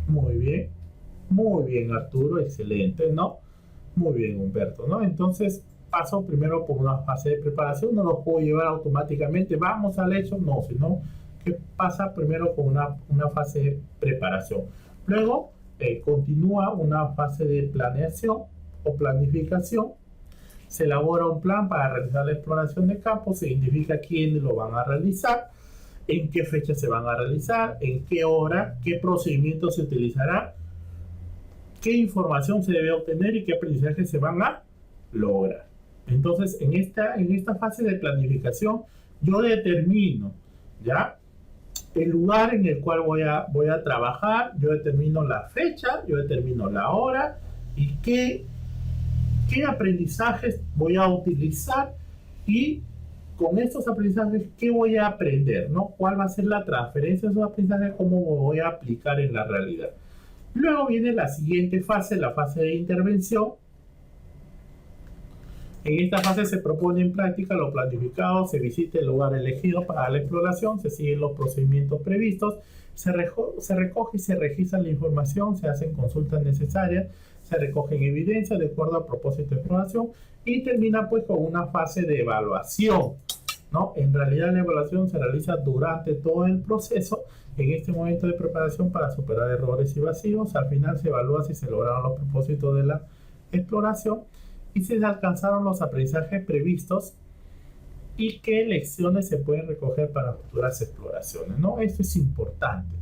Muy bien Arturo, excelente, ¿no? Muy bien Humberto, ¿no? Entonces paso primero por una fase de preparación, no lo puedo llevar automáticamente, vamos al hecho, no, sino que pasa primero con una fase de preparación. Luego continúa una fase de planeación o planificación. Se elabora un plan para realizar la exploración de campo, se identifica quiénes lo van a realizar, en qué fecha se van a realizar, en qué hora, qué procedimiento se utilizará, qué información se debe obtener y qué aprendizaje se van a lograr. Entonces, en esta fase de planificación, yo determino, ¿ya?, el lugar en el cual voy a trabajar, yo determino la fecha, yo determino la hora y qué aprendizajes voy a utilizar y con estos aprendizajes, ¿qué voy a aprender? ¿No? ¿Cuál va a ser la transferencia de esos aprendizajes? ¿Cómo voy a aplicar en la realidad? Luego viene la siguiente fase, la fase de intervención. En esta fase se propone en práctica lo planificado, se visita el lugar elegido para la exploración, se siguen los procedimientos previstos, se recoge y se registra la información, se hacen consultas necesarias, se recogen evidencias de acuerdo al propósito de exploración y termina pues con una fase de evaluación, ¿no? En realidad la evaluación se realiza durante todo el proceso, en este momento de preparación para superar errores y vacíos. Al final se evalúa si se lograron los propósitos de la exploración y si se alcanzaron los aprendizajes previstos y qué lecciones se pueden recoger para futuras exploraciones, ¿no? Esto es importante,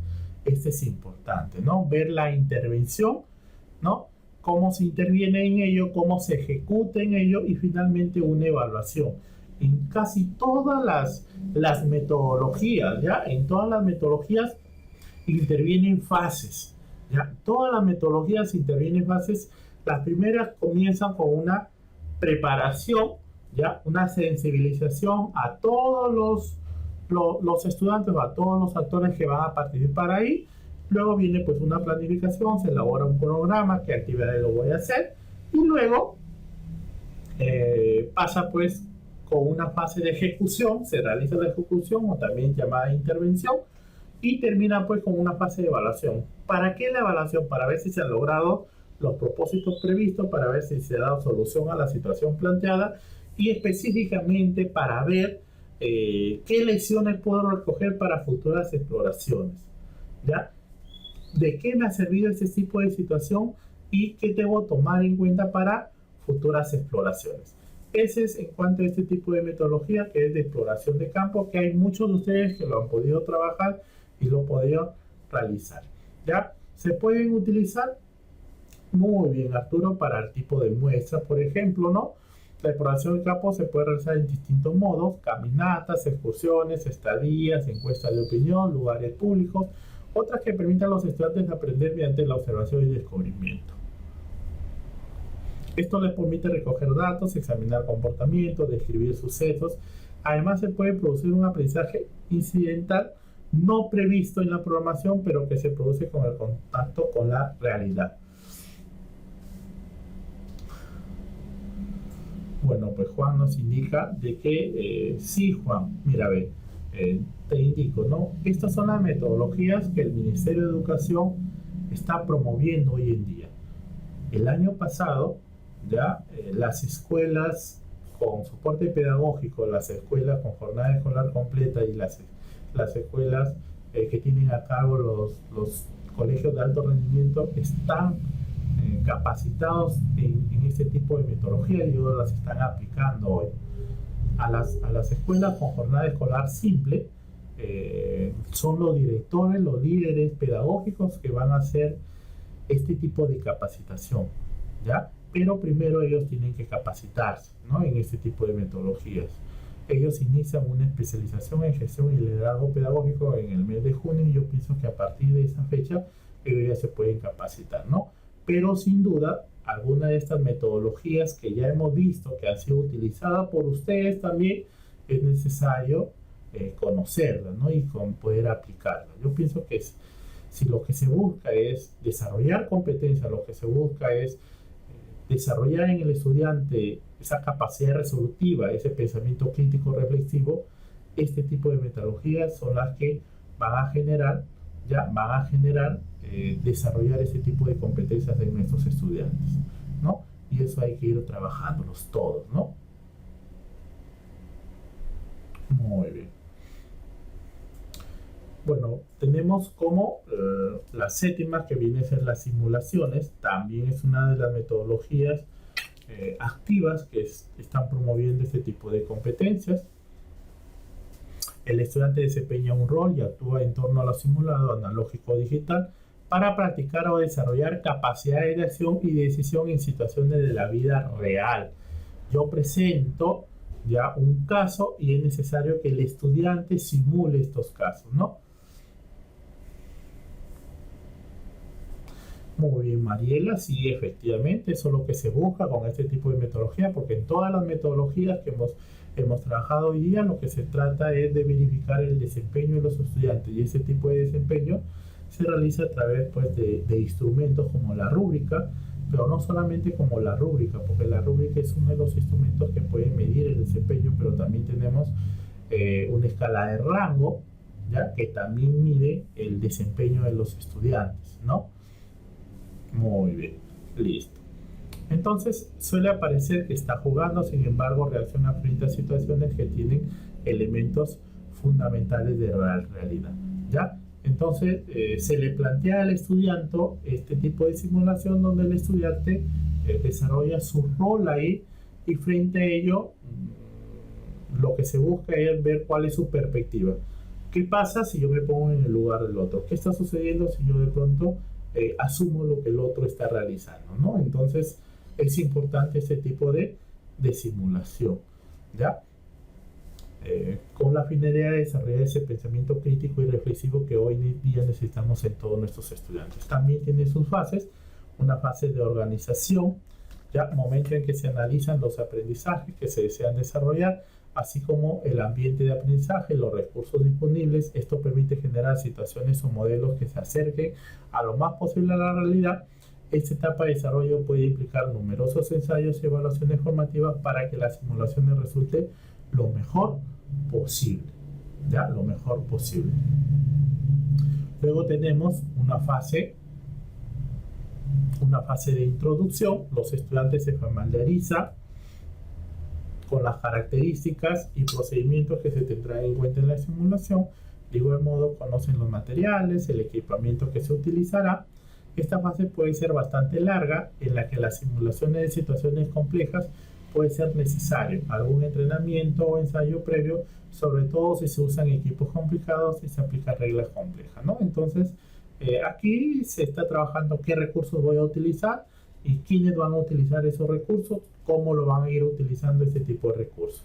¿no? Ver la intervención, ¿no? Cómo se interviene en ello, cómo se ejecuta en ello y finalmente una evaluación. En casi todas las metodologías, ¿ya? En todas las metodologías intervienen fases, ¿ya? Todas las metodologías intervienen fases. Las primeras comienzan con una preparación, ¿ya? Una sensibilización a todos los estudiantes, a todos los actores que van a participar ahí. Luego viene pues una planificación, se elabora un cronograma, qué actividades lo voy a hacer. Y luego pasa pues con una fase de ejecución, se realiza la ejecución o también llamada intervención. Y termina pues con una fase de evaluación. ¿Para qué la evaluación? Para ver si se han logrado los propósitos previstos, para ver si se ha dado solución a la situación planteada y específicamente para ver qué lecciones puedo recoger para futuras exploraciones, ¿ya? ¿De qué me ha servido este tipo de situación y qué debo tomar en cuenta para futuras exploraciones? Ese es en cuanto a este tipo de metodología que es de exploración de campo, que hay muchos de ustedes que lo han podido trabajar y lo han podido realizar, ¿ya? Se pueden utilizar muy bien, Arturo, para el tipo de muestras, por ejemplo, ¿no? La exploración de campo se puede realizar en distintos modos: caminatas, excursiones, estadías, encuestas de opinión, lugares públicos, otras que permitan a los estudiantes aprender mediante la observación y descubrimiento. Esto les permite recoger datos, examinar comportamientos, describir sucesos. Además, se puede producir un aprendizaje incidental no previsto en la programación, pero que se produce con el contacto con la realidad. Bueno, pues Juan nos indica de que sí, Juan, mira, ve, te indico, ¿no? Estas son las metodologías que el Ministerio de Educación está promoviendo hoy en día. El año pasado, ya las escuelas con soporte pedagógico, las escuelas con jornada escolar completa y las escuelas que tienen a cargo los colegios de alto rendimiento están capacitados en este tipo de metodología y ellos las están aplicando hoy. A las escuelas con jornada escolar simple son los directores, los líderes pedagógicos que van a hacer este tipo de capacitación, ¿ya? pero primero ellos tienen que capacitarse, ¿no?, en este tipo de metodologías. Ellos inician una especialización en gestión y liderazgo pedagógico en el mes de junio y yo pienso que a partir de esa fecha ellos ya se pueden capacitar, ¿no? Pero sin duda, alguna de estas metodologías que ya hemos visto que han sido utilizadas por ustedes también es necesario conocerlas, ¿no?, y poder aplicarlas. Yo pienso que si lo que se busca es desarrollar competencias, lo que se busca es desarrollar en el estudiante esa capacidad resolutiva, ese pensamiento crítico reflexivo, este tipo de metodologías son las que van a generar desarrollar ese tipo de competencias en nuestros estudiantes, ¿no? Y eso hay que ir trabajándolos todos, ¿no? Muy bien. Bueno, tenemos como la séptima, que viene a ser las simulaciones. También es una de las metodologías activas que están promoviendo este tipo de competencias. El estudiante desempeña un rol y actúa en torno a lo simulado analógico o digital para practicar o desarrollar capacidades de acción y decisión en situaciones de la vida real. Yo presento ya un caso y es necesario que el estudiante simule estos casos, ¿no? Muy bien, Mariela, sí, efectivamente, eso es lo que se busca con este tipo de metodología, porque en todas las metodologías que hemos trabajado hoy día, lo que se trata es de verificar el desempeño de los estudiantes, y ese tipo de desempeño se realiza a través, pues, de instrumentos como la rúbrica, pero no solamente como la rúbrica, porque la rúbrica es uno de los instrumentos que pueden medir el desempeño, pero también tenemos una escala de rango, ¿ya?, que también mide el desempeño de los estudiantes, ¿no? Muy bien, listo. Entonces suele aparecer que está jugando, sin embargo reacciona frente a situaciones que tienen elementos fundamentales de realidad, ¿ya? Entonces se le plantea al estudiante este tipo de simulación donde el estudiante desarrolla su rol ahí y frente a ello lo que se busca es ver cuál es su perspectiva. ¿Qué pasa si yo me pongo en el lugar del otro? ¿Qué está sucediendo si yo de pronto asumo lo que el otro está realizando, ¿no? Entonces es importante este tipo de simulación, ¿ya? Con la finalidad de desarrollar ese pensamiento crítico y reflexivo que hoy en día necesitamos en todos nuestros estudiantes. También tiene sus fases, una fase de organización, ya, momento en que se analizan los aprendizajes que se desean desarrollar, así como el ambiente de aprendizaje, los recursos disponibles. Esto permite generar situaciones o modelos que se acerquen a lo más posible a la realidad. Esta etapa de desarrollo puede implicar numerosos ensayos y evaluaciones formativas para que las simulaciones resulten lo mejor posible, ¿ya? Lo mejor posible. Luego tenemos una fase de introducción. Los estudiantes se familiarizan con las características y procedimientos que se tendrán en cuenta en la simulación. De igual modo, conocen los materiales, el equipamiento que se utilizará. Esta fase puede ser bastante larga, en la que las simulaciones de situaciones complejas puede ser necesario algún entrenamiento o ensayo previo, sobre todo si se usan equipos complicados y se aplican reglas complejas, ¿no? Entonces, aquí se está trabajando qué recursos voy a utilizar y quiénes van a utilizar esos recursos, cómo lo van a ir utilizando este tipo de recursos.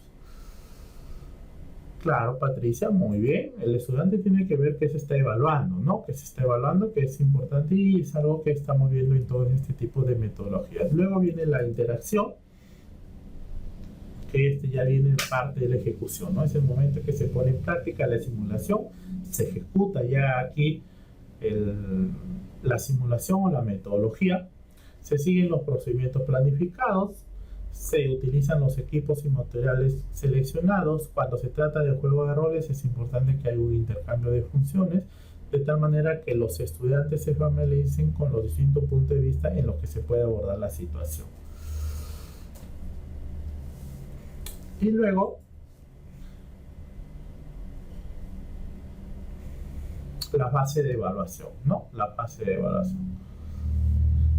Claro, Patricia, muy bien. El estudiante tiene que ver qué se está evaluando, ¿no? Que se está evaluando, que es importante y es algo que estamos viendo en todo este tipo de metodologías. Luego viene la interacción, que ya viene parte de la ejecución, ¿no? Es el momento que se pone en práctica la simulación, se ejecuta ya aquí la simulación o la metodología, se siguen los procedimientos planificados, se utilizan los equipos y materiales seleccionados. Cuando se trata de juego de roles es importante que haya un intercambio de funciones, de tal manera que los estudiantes se familiaricen con los distintos puntos de vista en los que se puede abordar la situación. Y luego la fase de evaluación, ¿no? La fase de evaluación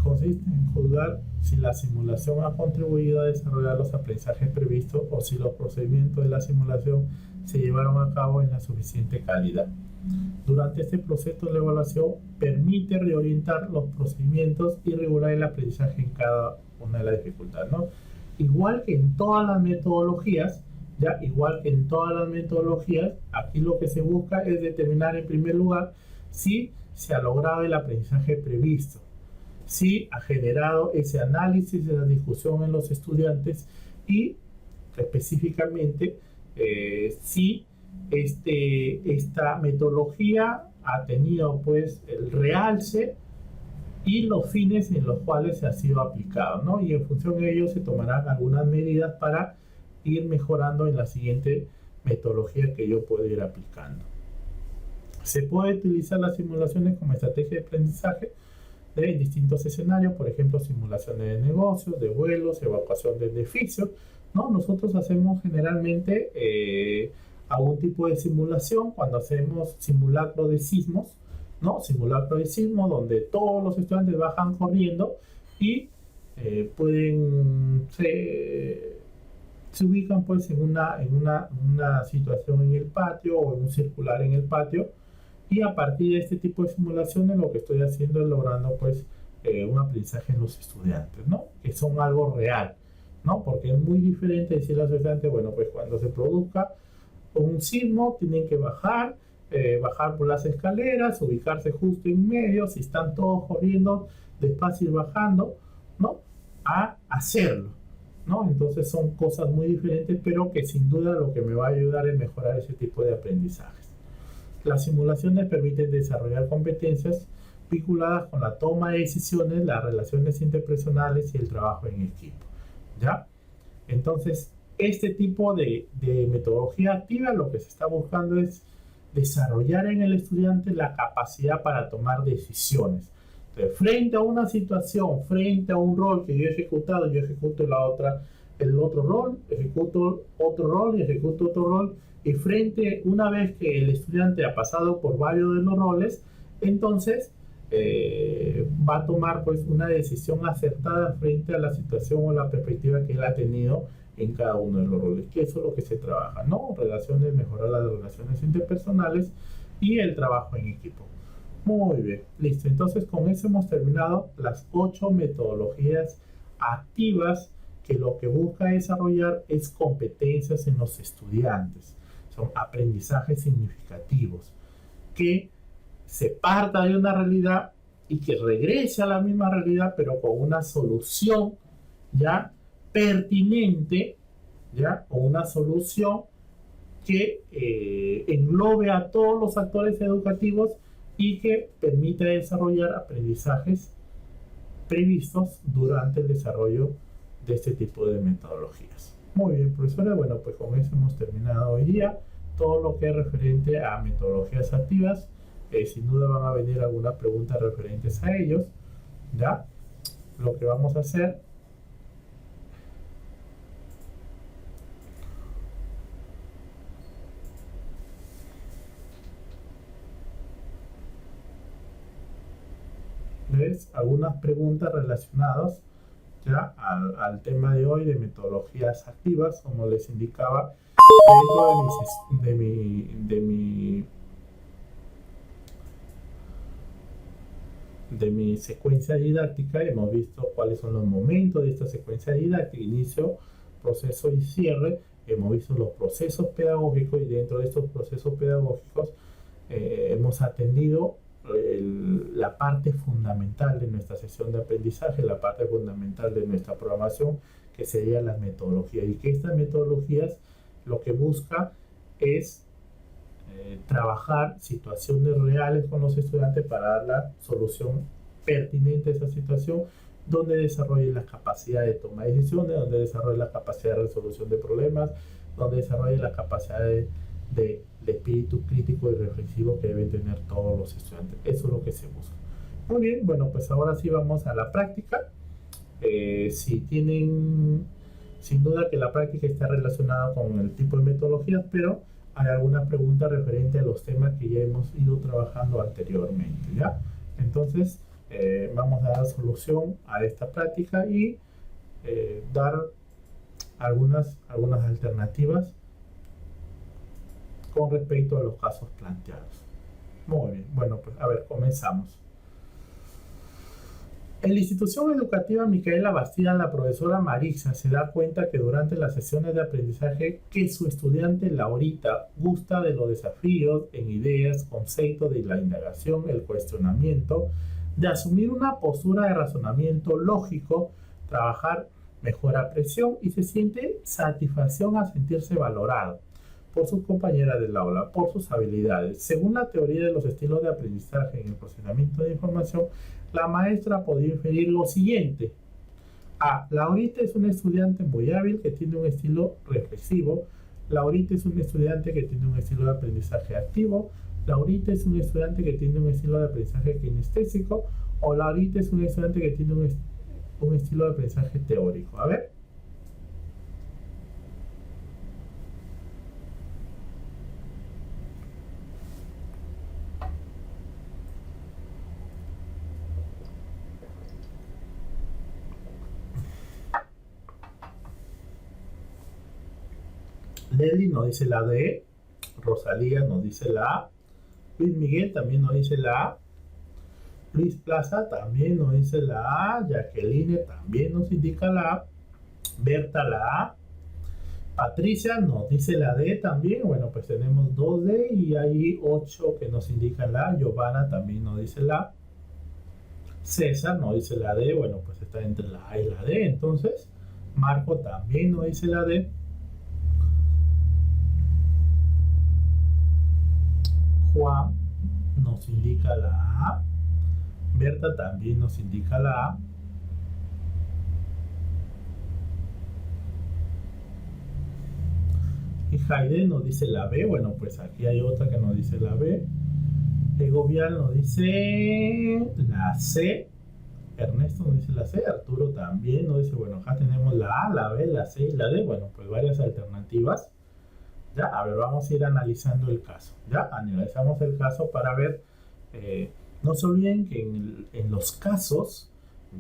consiste en juzgar si la simulación ha contribuido a desarrollar los aprendizajes previstos o si los procedimientos de la simulación se llevaron a cabo en la suficiente calidad. Durante este proceso de evaluación permite reorientar los procedimientos y regular el aprendizaje en cada corresponde a la dificultad, ¿no? Igual que en todas las metodologías, ya, igual que en todas las metodologías, aquí lo que se busca es determinar en primer lugar si se ha logrado el aprendizaje previsto, si ha generado ese análisis, esa discusión en los estudiantes y específicamente si esta metodología ha tenido pues el realce y los fines en los cuales se ha sido aplicado, ¿no? Y en función de ello se tomarán algunas medidas para ir mejorando en la siguiente metodología que yo puedo ir aplicando. Se puede utilizar las simulaciones como estrategia de aprendizaje en distintos escenarios, por ejemplo, simulaciones de negocios, de vuelos, evacuación de edificios, ¿no? Nosotros hacemos generalmente algún tipo de simulación cuando hacemos simulacro de sismos, ¿no? Simulacro de sismo donde todos los estudiantes bajan corriendo y se ubican pues en una situación en el patio o en un circular en el patio, y a partir de este tipo de simulaciones lo que estoy haciendo es logrando pues un aprendizaje en los estudiantes, ¿no? Que son algo real, ¿no? Porque es muy diferente decirle a los estudiantes, bueno, pues cuando se produzca un sismo tienen que bajar por las escaleras, ubicarse justo en medio, si están todos corriendo despacio y bajando, ¿no? A hacerlo, ¿no? Entonces son cosas muy diferentes, pero que sin duda lo que me va a ayudar es mejorar ese tipo de aprendizajes. Las simulaciones permiten desarrollar competencias vinculadas con la toma de decisiones, las relaciones interpersonales y el trabajo en equipo, ¿ya? Entonces, este tipo de metodología activa lo que se está buscando es desarrollar en el estudiante la capacidad para tomar decisiones. Entonces, frente a una situación, frente a un rol que yo he ejecutado, yo ejecuto el otro rol, ejecuto otro rol y ejecuto otro rol. Y una vez que el estudiante ha pasado por varios de los roles, entonces va a tomar pues una decisión acertada frente a la situación o la perspectiva que él ha tenido en cada uno de los roles, que eso es lo que se trabaja, ¿no? Mejorar las relaciones interpersonales y el trabajo en equipo. Muy bien, listo. Entonces con eso hemos terminado las 8 metodologías activas que lo que busca desarrollar es competencias en los estudiantes. Son aprendizajes significativos, que se parta de una realidad y que regrese a la misma realidad, pero con una solución ya pertinente, ya, o una solución que englobe a todos los actores educativos y que permita desarrollar aprendizajes previstos durante el desarrollo de este tipo de metodologías. Muy bien, profesora, bueno, pues con eso hemos terminado hoy día todo lo que es referente a metodologías activas. Sin duda van a venir algunas preguntas referentes a ellos, ¿ya? Lo que vamos a hacer es algunas preguntas relacionadas ya al tema de hoy de metodologías activas, como les indicaba, dentro de mi secuencia didáctica. Hemos visto cuáles son los momentos de esta secuencia didáctica: inicio, proceso y cierre. Hemos visto los procesos pedagógicos, y dentro de estos procesos pedagógicos hemos atendido la parte fundamental de nuestra sesión de aprendizaje, la parte fundamental de nuestra programación, que serían las metodologías, y que estas metodologías lo que busca es trabajar situaciones reales con los estudiantes para dar la solución pertinente a esa situación, donde desarrolle la capacidad de toma de decisiones, donde desarrolle la capacidad de resolución de problemas, donde desarrolle la capacidad de espíritu crítico y reflexivo que deben tener todos los estudiantes. Eso es lo que se busca. Muy bien, bueno, pues ahora sí vamos a la práctica. Si tienen, sin duda que la práctica está relacionada con el tipo de metodologías, pero hay algunas preguntas referentes a los temas que ya hemos ido trabajando anteriormente, ¿ya? Entonces, vamos a dar solución a esta práctica y dar algunas alternativas con respecto a los casos planteados. Muy bien, bueno, pues a ver, comenzamos. En la institución educativa Micaela Bastida, la profesora Marisa se da cuenta que durante las sesiones de aprendizaje que su estudiante Laurita gusta de los desafíos en ideas, conceptos de la indagación, el cuestionamiento, de asumir una postura de razonamiento lógico, trabajar mejor presión y se siente satisfacción al sentirse valorado por sus compañeras del aula, por sus habilidades. Según la teoría de los estilos de aprendizaje en el procesamiento de información, la maestra podía inferir lo siguiente. A. Laurita es una estudiante muy hábil que tiene un estilo reflexivo. Laurita es un estudiante que tiene un estilo de aprendizaje activo. Laurita es un estudiante que tiene un estilo de aprendizaje kinestésico. O Laurita es un estudiante que tiene un estilo de aprendizaje teórico. A ver. Leli nos dice la D, Rosalía nos dice la A, Luis Miguel también nos dice la A, Luis Plaza también nos dice la A, Jacqueline también nos indica la A, Berta la A, Patricia nos dice la D también, bueno pues tenemos 2D y hay 8 que nos indican la A, Giovanna también nos dice la A, César nos dice la D, bueno pues está entre la A y la D, entonces Marco también nos dice la D, Juan nos indica la A, Berta también nos indica la A, y Jaide nos dice la B, bueno pues aquí hay otra que nos dice la B, Egovial nos dice la C, Ernesto nos dice la C, Arturo también nos dice, bueno acá tenemos la A, la B, la C y la D, bueno pues varias alternativas. Ya, a ver, vamos a ir analizando el caso. Ya, analizamos el caso para ver, no se olviden que en los casos,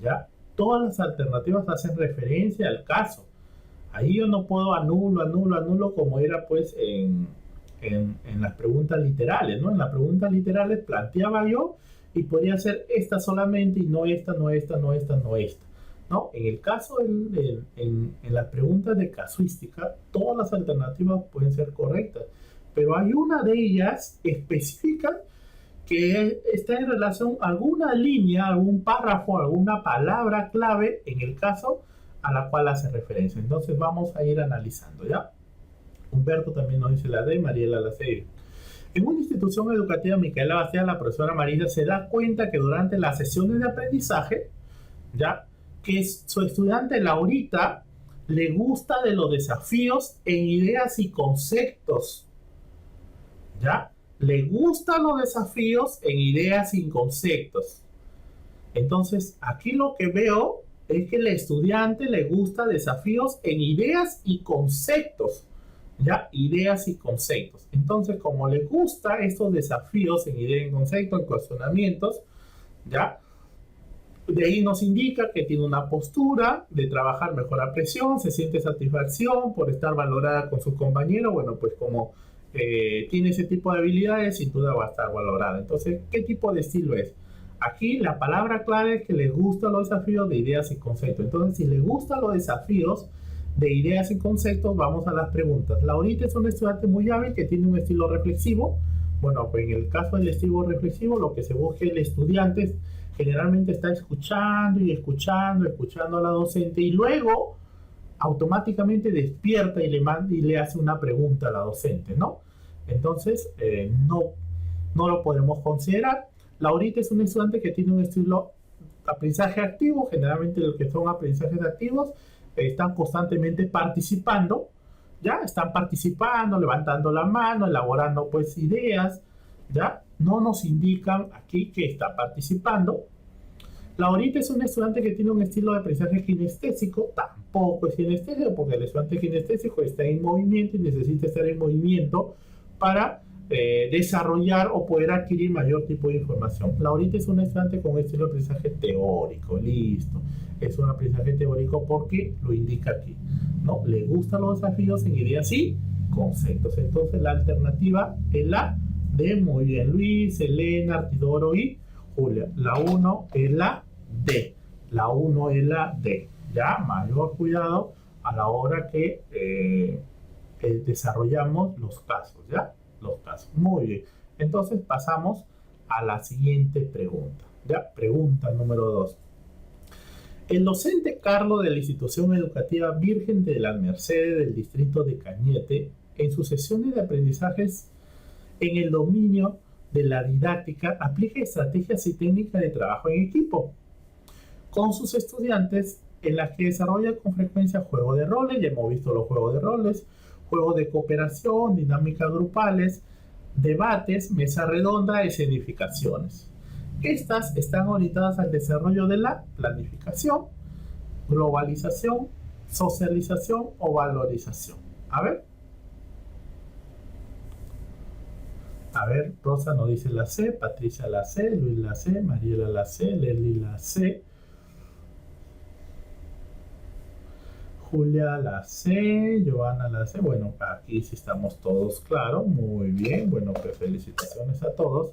ya, todas las alternativas hacen referencia al caso. Ahí yo no puedo anulo como era pues en las preguntas literales, ¿no? En las preguntas literales planteaba yo y podía ser esta solamente y no esta, no esta, no esta, no esta. ¿No? En el caso, en las preguntas de casuística, todas las alternativas pueden ser correctas, pero hay una de ellas específica que está en relación a alguna línea, algún párrafo, alguna palabra clave en el caso a la cual hace referencia. Entonces vamos a ir analizando, ¿ya? Humberto también nos dice la D, Mariela la C. En una institución educativa Micaela Bastida, la profesora Marisa se da cuenta que durante las sesiones de aprendizaje, ¿ya?, que su estudiante Laurita le gusta de los desafíos en ideas y conceptos. ¿Ya? Le gustan los desafíos en ideas y conceptos. Entonces, aquí lo que veo es que el estudiante le gusta desafíos en ideas y conceptos. ¿Ya? Ideas y conceptos. Entonces, como le gusta estos desafíos en ideas y conceptos, en cuestionamientos, ¿ya? De ahí nos indica que tiene una postura de trabajar mejor a presión, se siente satisfacción por estar valorada con sus compañeros. Bueno, pues como tiene ese tipo de habilidades, sin duda va a estar valorada. Entonces, ¿qué tipo de estilo es? Aquí la palabra clave es que le gustan los desafíos de ideas y conceptos. Entonces, si le gustan los desafíos de ideas y conceptos, vamos a las preguntas. Laurita es un estudiante muy hábil que tiene un estilo reflexivo. Bueno, pues en el caso del estilo reflexivo, lo que se busca el estudiante generalmente está escuchando y escuchando a la docente y luego automáticamente despierta y le hace una pregunta a la docente, ¿no? Entonces, no lo podemos considerar. Laurita es un estudiante que tiene un estilo de aprendizaje activo, generalmente los que son aprendizajes activos están constantemente participando, ¿ya? Están participando, levantando la mano, elaborando pues ideas, ¿ya? No nos indican aquí que está participando. Laurita es un estudiante que tiene un estilo de aprendizaje kinestésico, tampoco es kinestésico porque el estudiante kinestésico está en movimiento y necesita estar en movimiento para desarrollar o poder adquirir mayor tipo de información. Laurita es un estudiante con un estilo de aprendizaje teórico, listo. Es un aprendizaje teórico porque lo indica aquí, ¿no? Le gustan los desafíos en ideas y conceptos. Entonces la alternativa es la D. Muy bien, Luis, Elena, Artidoro y Julia. La 1 es la D. La 1 es la D. Ya, mayor cuidado a la hora que desarrollamos los casos, ¿ya? Los casos. Muy bien. Entonces pasamos a la siguiente pregunta. ¿Ya? Pregunta número 2. El docente Carlos de la institución educativa Virgen de las Mercedes del distrito de Cañete, en sus sesiones de aprendizajes en el dominio de la didáctica, aplica estrategias y técnicas de trabajo en equipo con sus estudiantes, en las que desarrolla con frecuencia juegos de roles. Ya hemos visto los juegos de roles, juegos de cooperación, dinámicas grupales, debates, mesa redonda, escenificaciones. Estas están orientadas al desarrollo de la planificación, globalización, socialización o valorización. A ver, Rosa nos dice la C, Patricia la C, Luis la C, Mariela la C, Leslie la C, Julia la C, Joana la C. Bueno, aquí sí estamos todos claros. Muy bien. Bueno, pues felicitaciones a todos.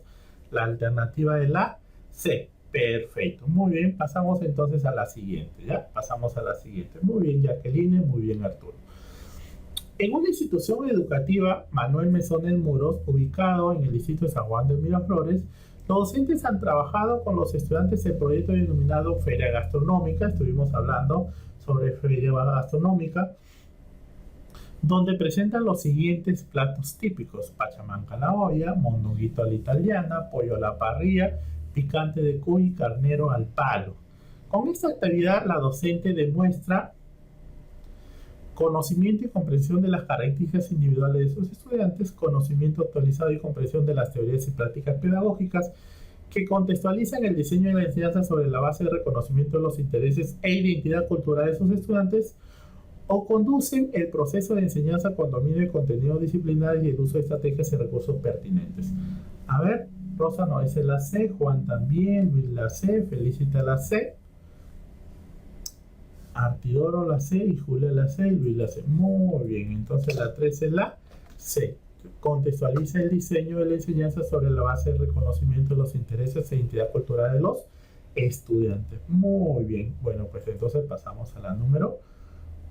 La alternativa es la C. Perfecto. Muy bien. Pasamos entonces a la siguiente. ¿Ya? Pasamos a la siguiente. Muy bien, Jacqueline. Muy bien, Arturo. En una institución educativa, Manuel Mesones Muros, ubicado en el distrito de San Juan de Miraflores, los docentes han trabajado con los estudiantes el proyecto denominado Feria Gastronómica. Estuvimos hablando sobre feria gastronómica, donde presentan los siguientes platos típicos: pachamanca a la olla, mondonguito a la italiana, pollo a la parrilla, picante de cuy y carnero al palo. Con esta actividad, la docente demuestra conocimiento y comprensión de las características individuales de sus estudiantes, conocimiento actualizado y comprensión de las teorías y prácticas pedagógicas que contextualizan el diseño de la enseñanza sobre la base de reconocimiento de los intereses e identidad cultural de sus estudiantes, o conducen el proceso de enseñanza con dominio de contenidos disciplinares y el uso de estrategias y recursos pertinentes. A ver, Rosa nos dice la C, Juan también, Luis la C, Felicita la C, Artidoro la C y Julia la C y Luis la C. Muy bien, entonces la 3 es la C. Contextualiza el diseño de la enseñanza sobre la base de reconocimiento de los intereses e identidad cultural de los estudiantes. Muy bien. Bueno, pues entonces pasamos a la número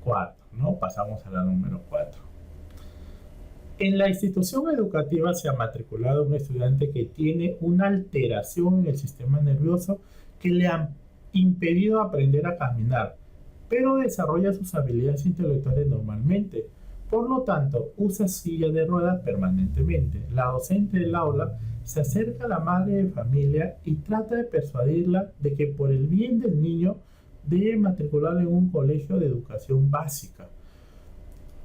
4, ¿no? Pasamos a la número 4. En la institución educativa se ha matriculado un estudiante que tiene una alteración en el sistema nervioso que le ha impedido aprender a caminar, pero desarrolla sus habilidades intelectuales normalmente. Por lo tanto, usa silla de ruedas permanentemente. La docente del aula se acerca a la madre de familia y trata de persuadirla de que por el bien del niño debe matricularlo en un colegio de educación básica,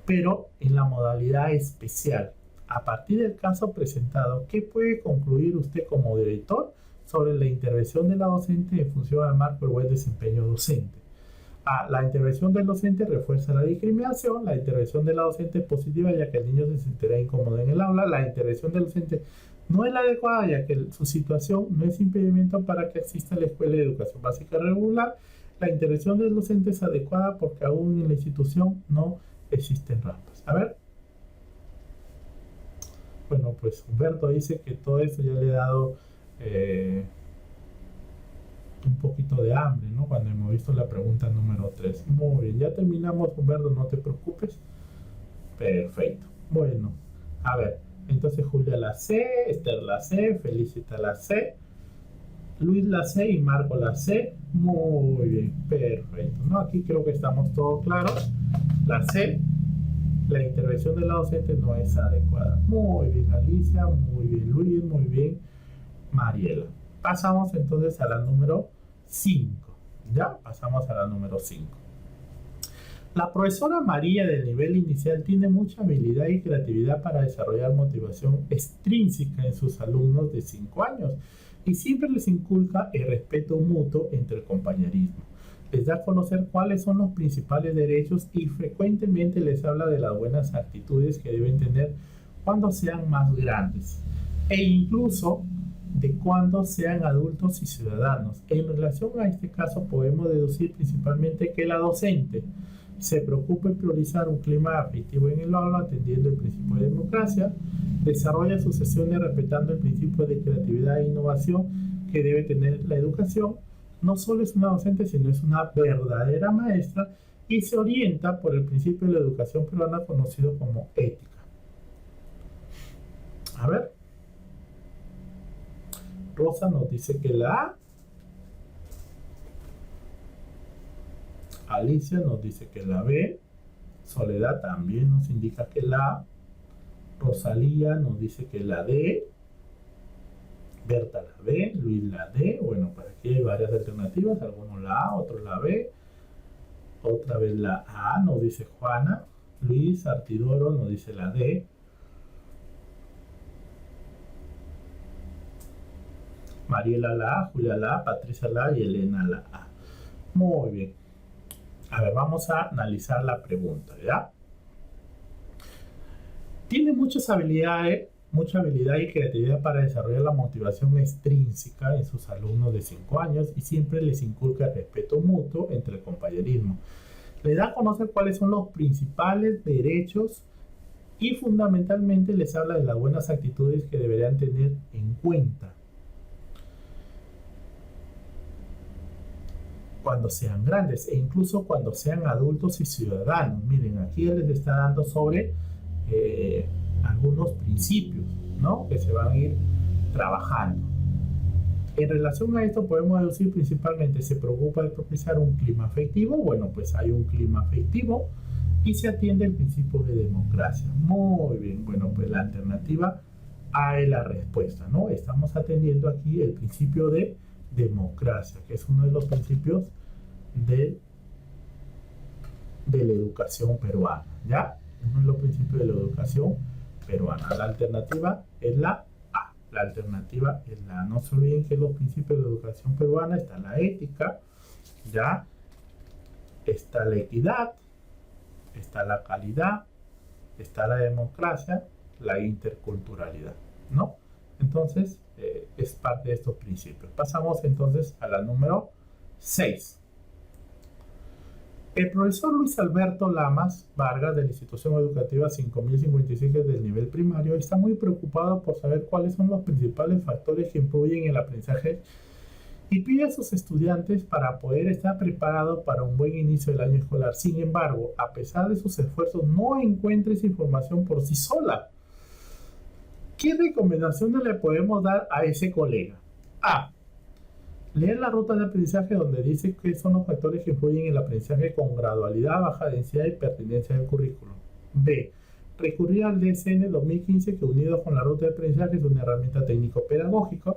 pero en la modalidad especial. A partir del caso presentado, ¿qué puede concluir usted como director sobre la intervención de la docente en función al marco del buen desempeño docente? La intervención del docente refuerza la discriminación. La intervención de la docente es positiva, ya que el niño se sentirá incómodo en el aula. La intervención del docente no es la adecuada, ya que su situación no es impedimento para que asista a la escuela de educación básica regular. La intervención del docente es adecuada porque aún en la institución no existen rampas. A ver. Bueno, pues Humberto dice que todo esto ya le ha dado un poquito de hambre, ¿no? Cuando hemos visto la pregunta número 3. Muy bien, ya terminamos, Humberto, no te preocupes. Perfecto. Bueno, a ver, entonces Julia la C, Esther la C, Felicita la C, Luis la C y Marco la C. Muy bien, perfecto, ¿no? Aquí creo que estamos todos claros. La C, la intervención de la docente no es adecuada. Muy bien, Alicia, muy bien, Luis, muy bien, Mariela. Pasamos entonces a la número 5. Ya pasamos a la número 5. La profesora María del nivel inicial tiene mucha habilidad y creatividad para desarrollar motivación extrínseca en sus alumnos de 5 años y siempre les inculca el respeto mutuo entre el compañerismo. Les da a conocer cuáles son los principales derechos y frecuentemente les habla de las buenas actitudes que deben tener cuando sean más grandes e incluso de cuando sean adultos y ciudadanos. En relación a este caso podemos deducir principalmente que la docente se preocupa en priorizar un clima afectivo en el aula atendiendo el principio de democracia, desarrolla sus sesiones respetando el principio de creatividad e innovación que debe tener la educación, no solo es una docente, sino es una verdadera maestra y se orienta por el principio de la educación peruana conocido como ética. A ver, Rosa nos dice que la A, Alicia nos dice que la B, Soledad también nos indica que la A, Rosalía nos dice que la D, Berta la B, Luis la D. Bueno, pues aquí hay varias alternativas, algunos la A, otros la B, otra vez la A nos dice Juana, Luis Artidoro nos dice la D, Mariela la A, Julia la A, Patricia la A y Elena la A. Muy bien. A ver, vamos a analizar la pregunta, ¿ya? Tiene mucha habilidad y creatividad para desarrollar la motivación extrínseca en sus alumnos de 5 años y siempre les inculca el respeto mutuo entre el compañerismo. Le da a conocer cuáles son los principales derechos y fundamentalmente les habla de las buenas actitudes que deberían tener en cuenta cuando sean grandes e incluso cuando sean adultos y ciudadanos. Miren, aquí les está dando sobre algunos principios, ¿no?, que se van a ir trabajando. En relación a esto podemos deducir principalmente, se preocupa de propiciar un clima afectivo. Bueno, pues hay un clima afectivo y se atiende el principio de democracia. Muy bien, bueno, pues la alternativa A es la respuesta, ¿no? Estamos atendiendo aquí el principio de democracia, que es uno de los principios de la educación peruana, ¿ya? Uno de los principios de la educación peruana. La alternativa es la A. La alternativa es la A. No se olviden que los principios de la educación peruana está la ética, ¿ya? Está la equidad, está la calidad, está la democracia, la interculturalidad, ¿no? Entonces, es parte de estos principios. Pasamos entonces a la número 6. El profesor Luis Alberto Lamas Vargas de la Institución Educativa 5057 del nivel primario está muy preocupado por saber cuáles son los principales factores que influyen en el aprendizaje y pide a sus estudiantes para poder estar preparados para un buen inicio del año escolar. Sin embargo, a pesar de sus esfuerzos, no encuentra esa información por sí sola. ¿Qué recomendaciones le podemos dar a ese colega? A. Leer la ruta de aprendizaje donde dice que son los factores que influyen en el aprendizaje con gradualidad, baja densidad y pertinencia del currículo. B. Recurrir al DSN 2015 que unido con la ruta de aprendizaje es una herramienta técnico-pedagógica.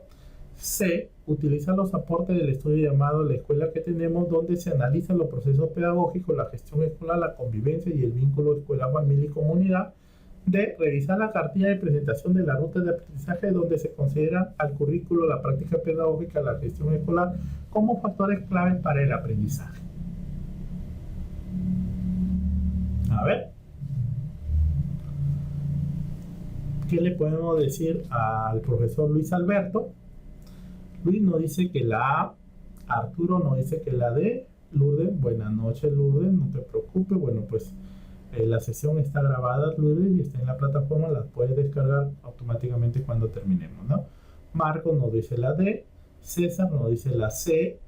C. Utilizar los aportes del estudio llamado La Escuela que Tenemos, donde se analizan los procesos pedagógicos, la gestión escolar, la convivencia y el vínculo escuela, familia y comunidad. D. Revisar la cartilla de presentación de la ruta de aprendizaje donde se consideran al currículo, la práctica pedagógica, la gestión escolar como factores claves para el aprendizaje. A ver, ¿qué le podemos decir al profesor Luis Alberto? Luis nos dice que la A, Arturo nos dice que la D, Lourdes, buenas noches Lourdes, no te preocupes, bueno pues la sesión está grabada, Lourdes, y está en la plataforma, la puedes descargar automáticamente cuando terminemos, ¿no? Marco nos dice la D, César nos dice la C,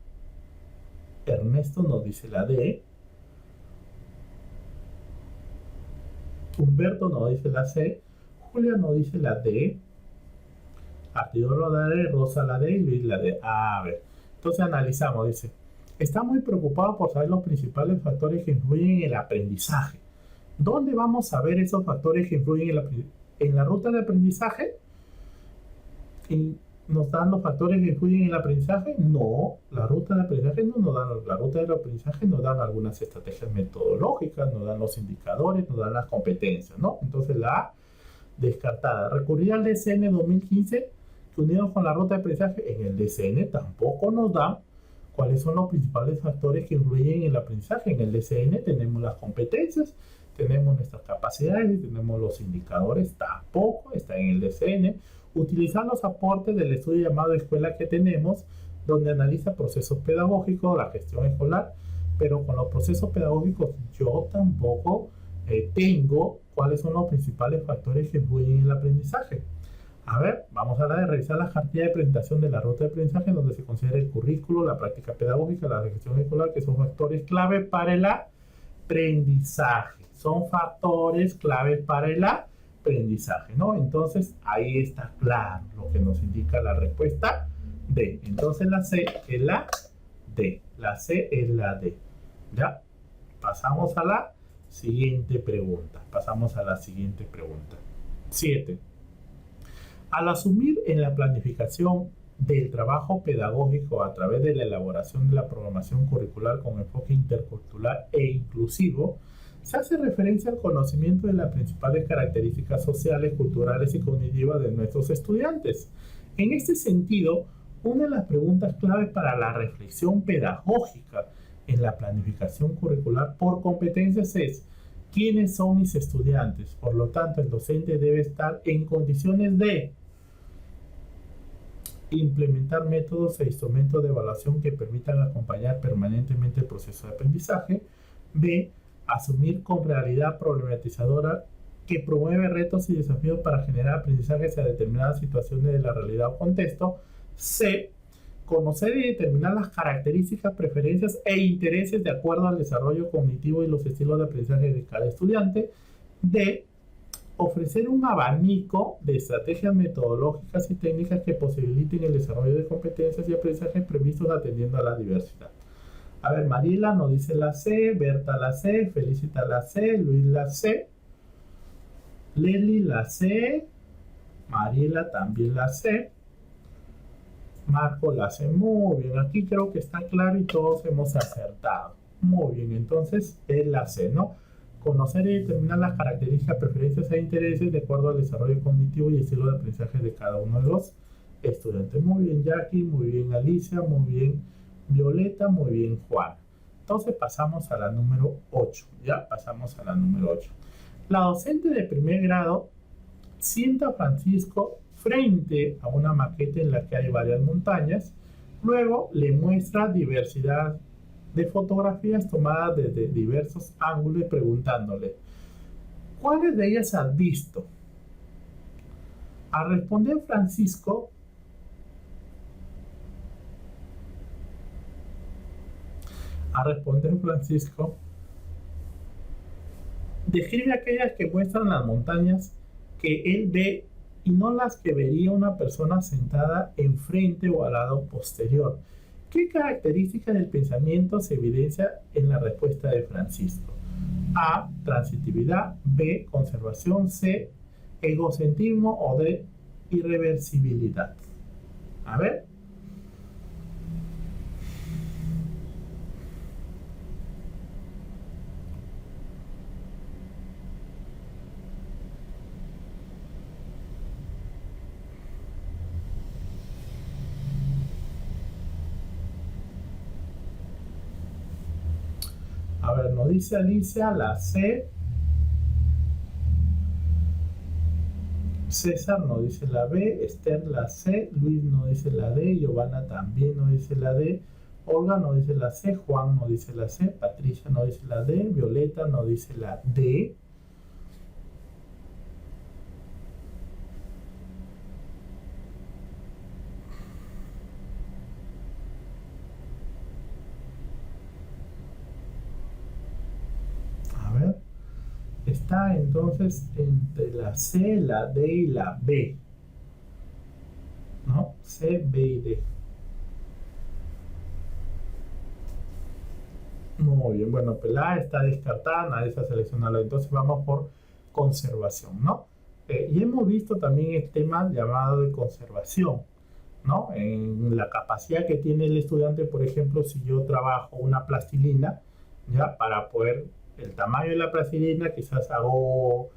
Ernesto nos dice la D, Humberto nos dice la C, Julia nos dice la D, Artidoro la D, Rosa la D y Luis la D. A ver, entonces analizamos, dice, está muy preocupado por saber los principales factores que influyen en el aprendizaje. ¿Dónde vamos a ver esos factores que influyen en la ruta de aprendizaje? ¿Nos dan los factores que influyen en el aprendizaje? No, la ruta de aprendizaje no nos dan, la ruta de aprendizaje nos dan algunas estrategias metodológicas, nos dan los indicadores, nos dan las competencias, ¿no? Entonces la A, descartada. Recurrir al DSN 2015, que unidos con la ruta de aprendizaje, en el DSN tampoco nos dan cuáles son los principales factores que influyen en el aprendizaje. En el DSN tenemos las competencias, tenemos nuestras capacidades, tenemos los indicadores, tampoco está en el DSN. Utilizar los aportes del estudio llamado Escuela que Tenemos, donde analiza procesos pedagógicos, la gestión escolar, pero con los procesos pedagógicos yo tampoco tengo cuáles son los principales factores que influyen en el aprendizaje. A ver, vamos a la de revisar la cartilla de presentación de la ruta de aprendizaje donde se considera el currículo, la práctica pedagógica, la gestión escolar, que son factores clave para el aprendizaje. Son factores claves para el aprendizaje, ¿no? Entonces, ahí está claro lo que nos indica la respuesta D. Entonces, la C es la D. La C es la D. ¿Ya? Pasamos a la siguiente pregunta. 7. Al asumir en la planificación del trabajo pedagógico a través de la elaboración de la programación curricular con enfoque intercultural e inclusivo, se hace referencia al conocimiento de las principales características sociales, culturales y cognitivas de nuestros estudiantes. En este sentido, una de las preguntas claves para la reflexión pedagógica en la planificación curricular por competencias es: ¿quiénes son mis estudiantes? Por lo tanto, el docente debe estar en condiciones de implementar métodos e instrumentos de evaluación que permitan acompañar permanentemente el proceso de aprendizaje. B. Asumir con realidad problematizadora que promueve retos y desafíos para generar aprendizajes a determinadas situaciones de la realidad o contexto. C. Conocer y determinar las características, preferencias e intereses de acuerdo al desarrollo cognitivo y los estilos de aprendizaje de cada estudiante. D. Ofrecer un abanico de estrategias metodológicas y técnicas que posibiliten el desarrollo de competencias y aprendizajes previstos atendiendo a la diversidad. A ver, Mariela nos dice la C, Berta la C, Felicita la C, Luis la C, Leslie la C, Mariela también la C, Marco la C. Muy bien, aquí creo que está claro y todos hemos acertado. Muy bien, entonces es la C, ¿no? Conocer y determinar las características, preferencias e intereses de acuerdo al desarrollo cognitivo y estilo de aprendizaje de cada uno de los estudiantes. Muy bien, Jackie, muy bien, Alicia, muy bien, Violeta, muy bien, Juan. Entonces pasamos a la número 8, ¿ya? Pasamos a la número 8. La docente de primer grado sienta a Francisco frente a una maqueta en la que hay varias montañas. Luego le muestra diversidad de fotografías tomadas desde diversos ángulos y preguntándole: ¿cuáles de ellas has visto? Al responder Francisco, describe aquellas que muestran las montañas que él ve y no las que vería una persona sentada enfrente o al lado posterior. ¿Qué característica del pensamiento se evidencia en la respuesta de Francisco? A. Transitividad. B. Conservación. C. Egocentrismo. O D. Irreversibilidad. A ver. A ver, nos dice Alicia la C. César nos dice la B. Esther la C. Luis nos dice la D. Giovanna también nos dice la D. Olga nos dice la C. Juan nos dice la C. Patricia nos dice la D. Violeta nos dice la D. Está entonces entre la C, la D y la B, ¿no? C, B y D. Muy bien, bueno, pues la A está descartada, nadie se ha seleccionado, entonces vamos por conservación, ¿no? Y hemos visto también el tema llamado de conservación, ¿no? En la capacidad que tiene el estudiante, por ejemplo, si yo trabajo una plastilina, ¿ya? Para poder, el tamaño de la plastilina, quizás hago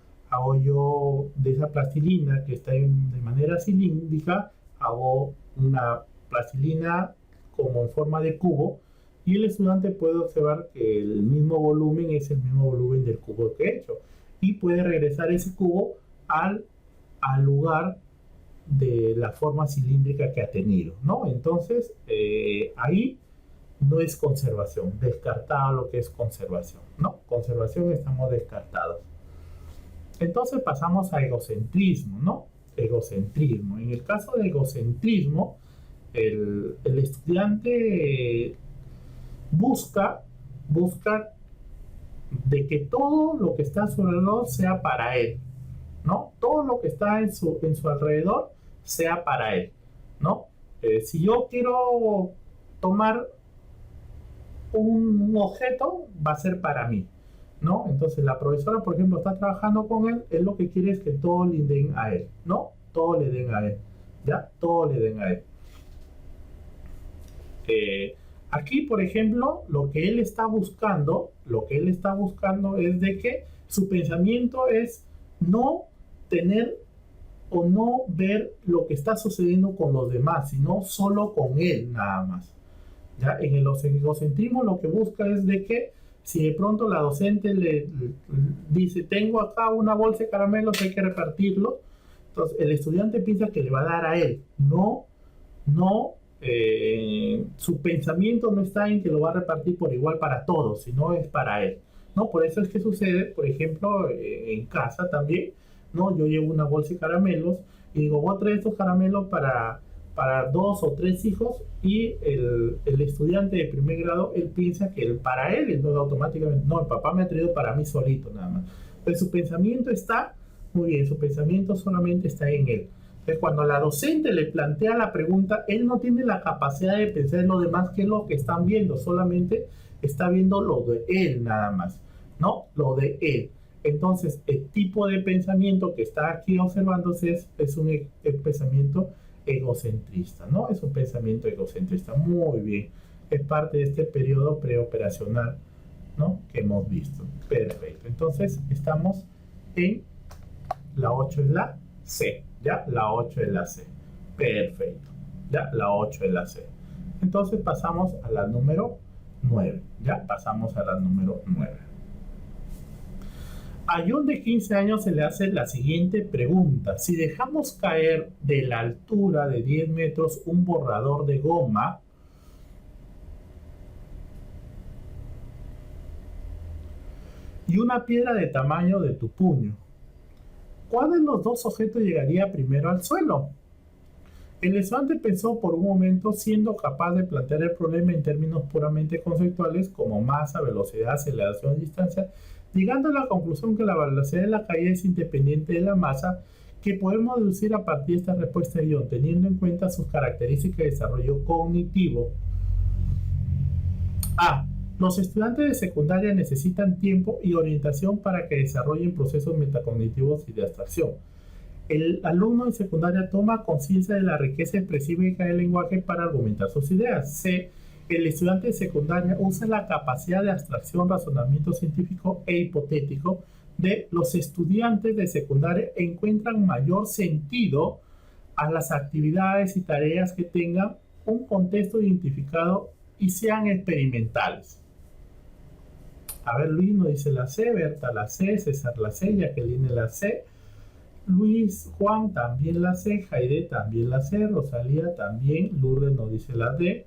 yo de esa plastilina que está de manera cilíndrica, hago una plastilina como en forma de cubo, y el estudiante puede observar que el mismo volumen es el mismo volumen del cubo que he hecho, y puede regresar ese cubo al lugar de la forma cilíndrica que ha tenido, ¿no? Entonces, ahí no es conservación, descartado lo que es conservación, ¿no? Conservación estamos descartados. Entonces pasamos a egocentrismo, ¿no? egocentrismo. En el caso de egocentrismo, el estudiante busca de que todo lo que está a su alrededor sea para él, ¿no? Todo lo que está en su alrededor sea para él, ¿no? Si yo quiero tomar un objeto, va a ser para mí, ¿no? Entonces la profesora, por ejemplo, está trabajando con él lo que quiere es que todo le den a él, ¿no? Todo le den a él, ¿ya? Todo le den a él. Aquí, por ejemplo, lo que él está buscando es de que su pensamiento es no tener o no ver lo que está sucediendo con los demás, sino solo con él nada más. ¿Ya? En el egocentrismo lo que busca es de que si de pronto la docente le dice tengo acá una bolsa de caramelos, hay que repartirlo, entonces el estudiante piensa que le va a dar a él, no, su pensamiento no está en que lo va a repartir por igual para todos, sino es para él, ¿no? Por eso es que sucede, por ejemplo, en casa también, ¿no? Yo llevo una bolsa de caramelos y digo, voy a traer estos caramelos para 2 o 3 hijos, y el estudiante de primer grado, él piensa que para él, entonces automáticamente, no, el papá me ha traído para mí solito nada más. Entonces su pensamiento está, muy bien, su pensamiento solamente está en él. Entonces cuando la docente le plantea la pregunta, él no tiene la capacidad de pensar en lo demás que es lo que están viendo, solamente está viendo lo de él nada más, ¿no? Lo de él. Entonces el tipo de pensamiento que está aquí observándose es un pensamiento egocentrista, ¿no? Es un pensamiento egocentrista. Muy bien. Es parte de este periodo preoperacional, ¿no? Que hemos visto. Perfecto. Entonces, estamos en la 8 es la C, ¿ya? La 8 es la C. Perfecto. ¿Ya? La 8 es la C. Entonces, pasamos a la número 9, ¿ya? Pasamos a la número 9. A John de 15 años se le hace la siguiente pregunta. Si dejamos caer de la altura de 10 metros un borrador de goma, y una piedra de tamaño de tu puño, ¿cuál de los dos objetos llegaría primero al suelo? El estudiante pensó por un momento, siendo capaz de plantear el problema en términos puramente conceptuales como masa, velocidad, aceleración y distancia, llegando a la conclusión que la velocidad de la caída es independiente de la masa, que podemos deducir a partir de esta respuesta de John, teniendo en cuenta sus características de desarrollo cognitivo. A. Los estudiantes de secundaria necesitan tiempo y orientación para que desarrollen procesos metacognitivos y de abstracción. El alumno en secundaria toma conciencia de la riqueza expresiva del lenguaje para argumentar sus ideas. C. El estudiante de secundaria usa la capacidad de abstracción, razonamiento científico e hipotético de los estudiantes de secundaria encuentran mayor sentido a las actividades y tareas que tengan un contexto identificado y sean experimentales. A ver, Luis nos dice la C, Berta la C, César la C, Jacqueline la C, Luis, Juan también la C, Jaide también la C, Rosalía también, Lourdes nos dice la D.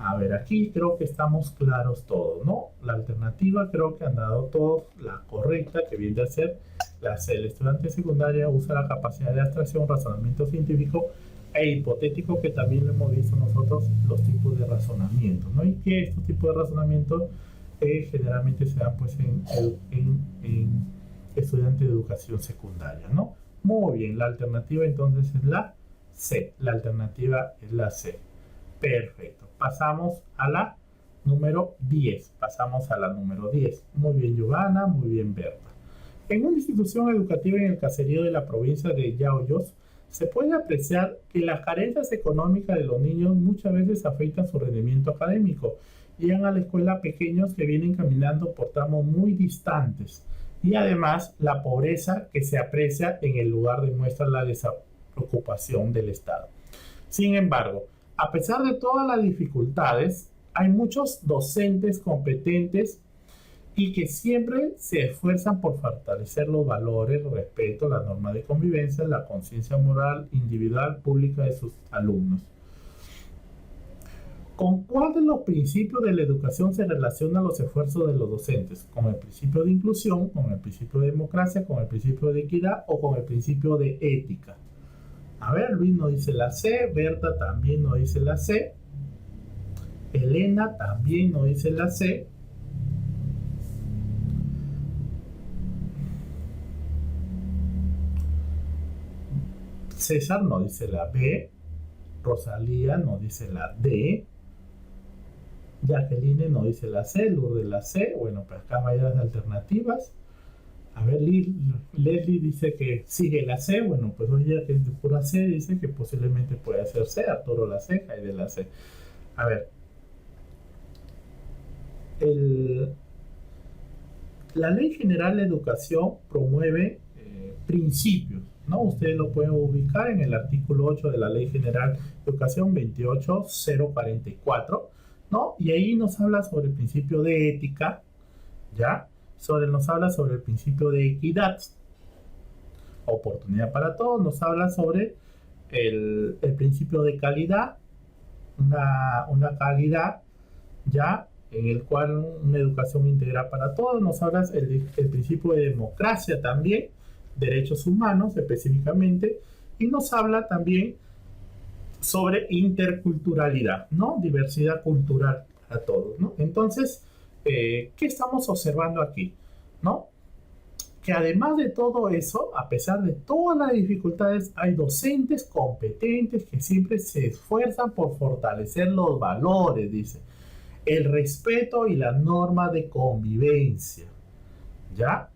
A ver, aquí creo que estamos claros todos, ¿no? La alternativa creo que han dado todos la correcta, que viene a ser la C. El estudiante de secundaria usa la capacidad de abstracción, razonamiento científico e hipotético, que también lo hemos visto nosotros, los tipos de razonamiento, ¿no? Y que estos tipos de razonamiento generalmente se dan pues en estudiantes de educación secundaria, ¿no? Muy bien, la alternativa entonces es la C. La alternativa es la C. Perfecto. Pasamos a la número 10. Muy bien, Giovanna, muy bien, Berta. En una institución educativa en el caserío de la provincia de Yauyos, se puede apreciar que las carencias económicas de los niños muchas veces afectan su rendimiento académico. Llegan a la escuela pequeños que vienen caminando por tramos muy distantes. Y además, la pobreza que se aprecia en el lugar demuestra la desocupación del Estado. Sin embargo, a pesar de todas las dificultades, hay muchos docentes competentes y que siempre se esfuerzan por fortalecer los valores, el respeto, la norma de convivencia, la conciencia moral individual pública de sus alumnos. ¿Con cuál de los principios de la educación se relacionan los esfuerzos de los docentes? ¿Con el principio de inclusión, con el principio de democracia, con el principio de equidad o con el principio de ética? A ver, Luis nos dice la C, Berta también nos dice la C, Elena también nos dice la C, César nos dice la B, Rosalía nos dice la D, Jacqueline nos dice la C, Lourdes la C. Bueno, pues acá hay las alternativas. A ver, Leslie dice que sigue la C. Bueno, pues hoy ya que es de pura C, dice que posiblemente puede ser C, Arturo la C, Jaide la C. A ver, la Ley General de Educación promueve principios, ¿no? Ustedes lo pueden ubicar en el artículo 8 de la Ley General de Educación 28044, ¿no? Y ahí nos habla sobre el principio de ética, ¿ya? Nos habla sobre el principio de equidad, oportunidad para todos, nos habla sobre el principio de calidad, una calidad, ¿ya? En el cual una educación integral para todos, nos habla el principio de democracia también, derechos humanos específicamente, y nos habla también sobre interculturalidad, ¿no? Diversidad cultural a todos, ¿no? Entonces, ¿qué estamos observando aquí? ¿No? Que además de todo eso, a pesar de todas las dificultades, hay docentes competentes que siempre se esfuerzan por fortalecer los valores, dice, el respeto y la norma de convivencia, ¿ya?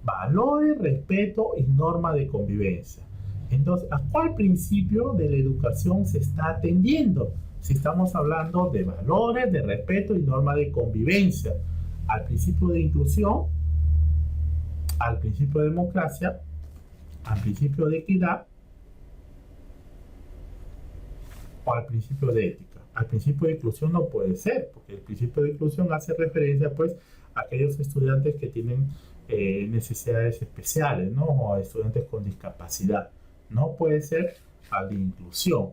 Valores, respeto y norma de convivencia. Entonces, ¿a cuál principio de la educación se está atendiendo? Si estamos hablando de valores, de respeto y norma de convivencia, al principio de inclusión, al principio de democracia, al principio de equidad o al principio de ética. Al principio de inclusión no puede ser, porque el principio de inclusión hace referencia pues a aquellos estudiantes que tienen necesidades especiales, ¿no? O a estudiantes con discapacidad. No puede ser al de inclusión,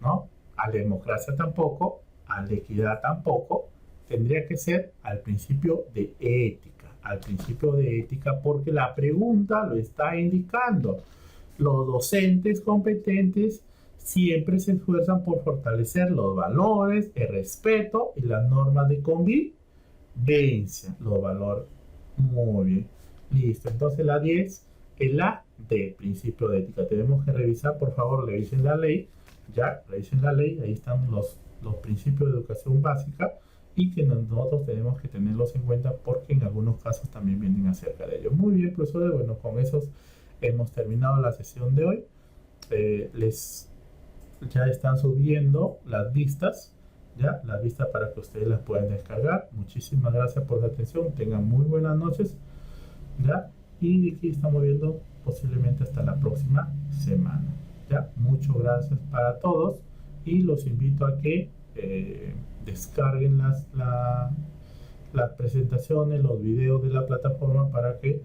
¿no? A la democracia tampoco, a la equidad tampoco. Tendría que ser al principio de ética, al principio de ética, porque la pregunta lo está indicando. Los docentes competentes siempre se esfuerzan por fortalecer los valores, el respeto y las normas de convivencia. Los valores, muy bien. Listo, entonces la 10 es la D, principio de ética. Tenemos que revisar, por favor, revisen la ley, ya, revisen la ley, ahí están los principios de educación básica y que nosotros tenemos que tenerlos en cuenta porque en algunos casos también vienen acerca de ello. Muy bien, profesores, bueno, con eso hemos terminado la sesión de hoy. Ya están subiendo las vistas, ya, las vistas para que ustedes las puedan descargar. Muchísimas gracias por la atención, tengan muy buenas noches, ¿ya? Y de aquí estamos viendo posiblemente hasta la próxima semana, ¿ya? Muchas gracias para todos y los invito a que descarguen las presentaciones, los videos de la plataforma para que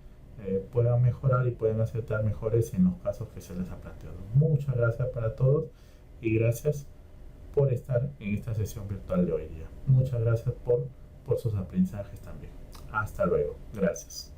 puedan mejorar y puedan acertar mejores en los casos que se les ha planteado. Muchas gracias para todos y gracias por estar en esta sesión virtual de hoy día. Muchas gracias por sus aprendizajes también. Hasta luego. Gracias.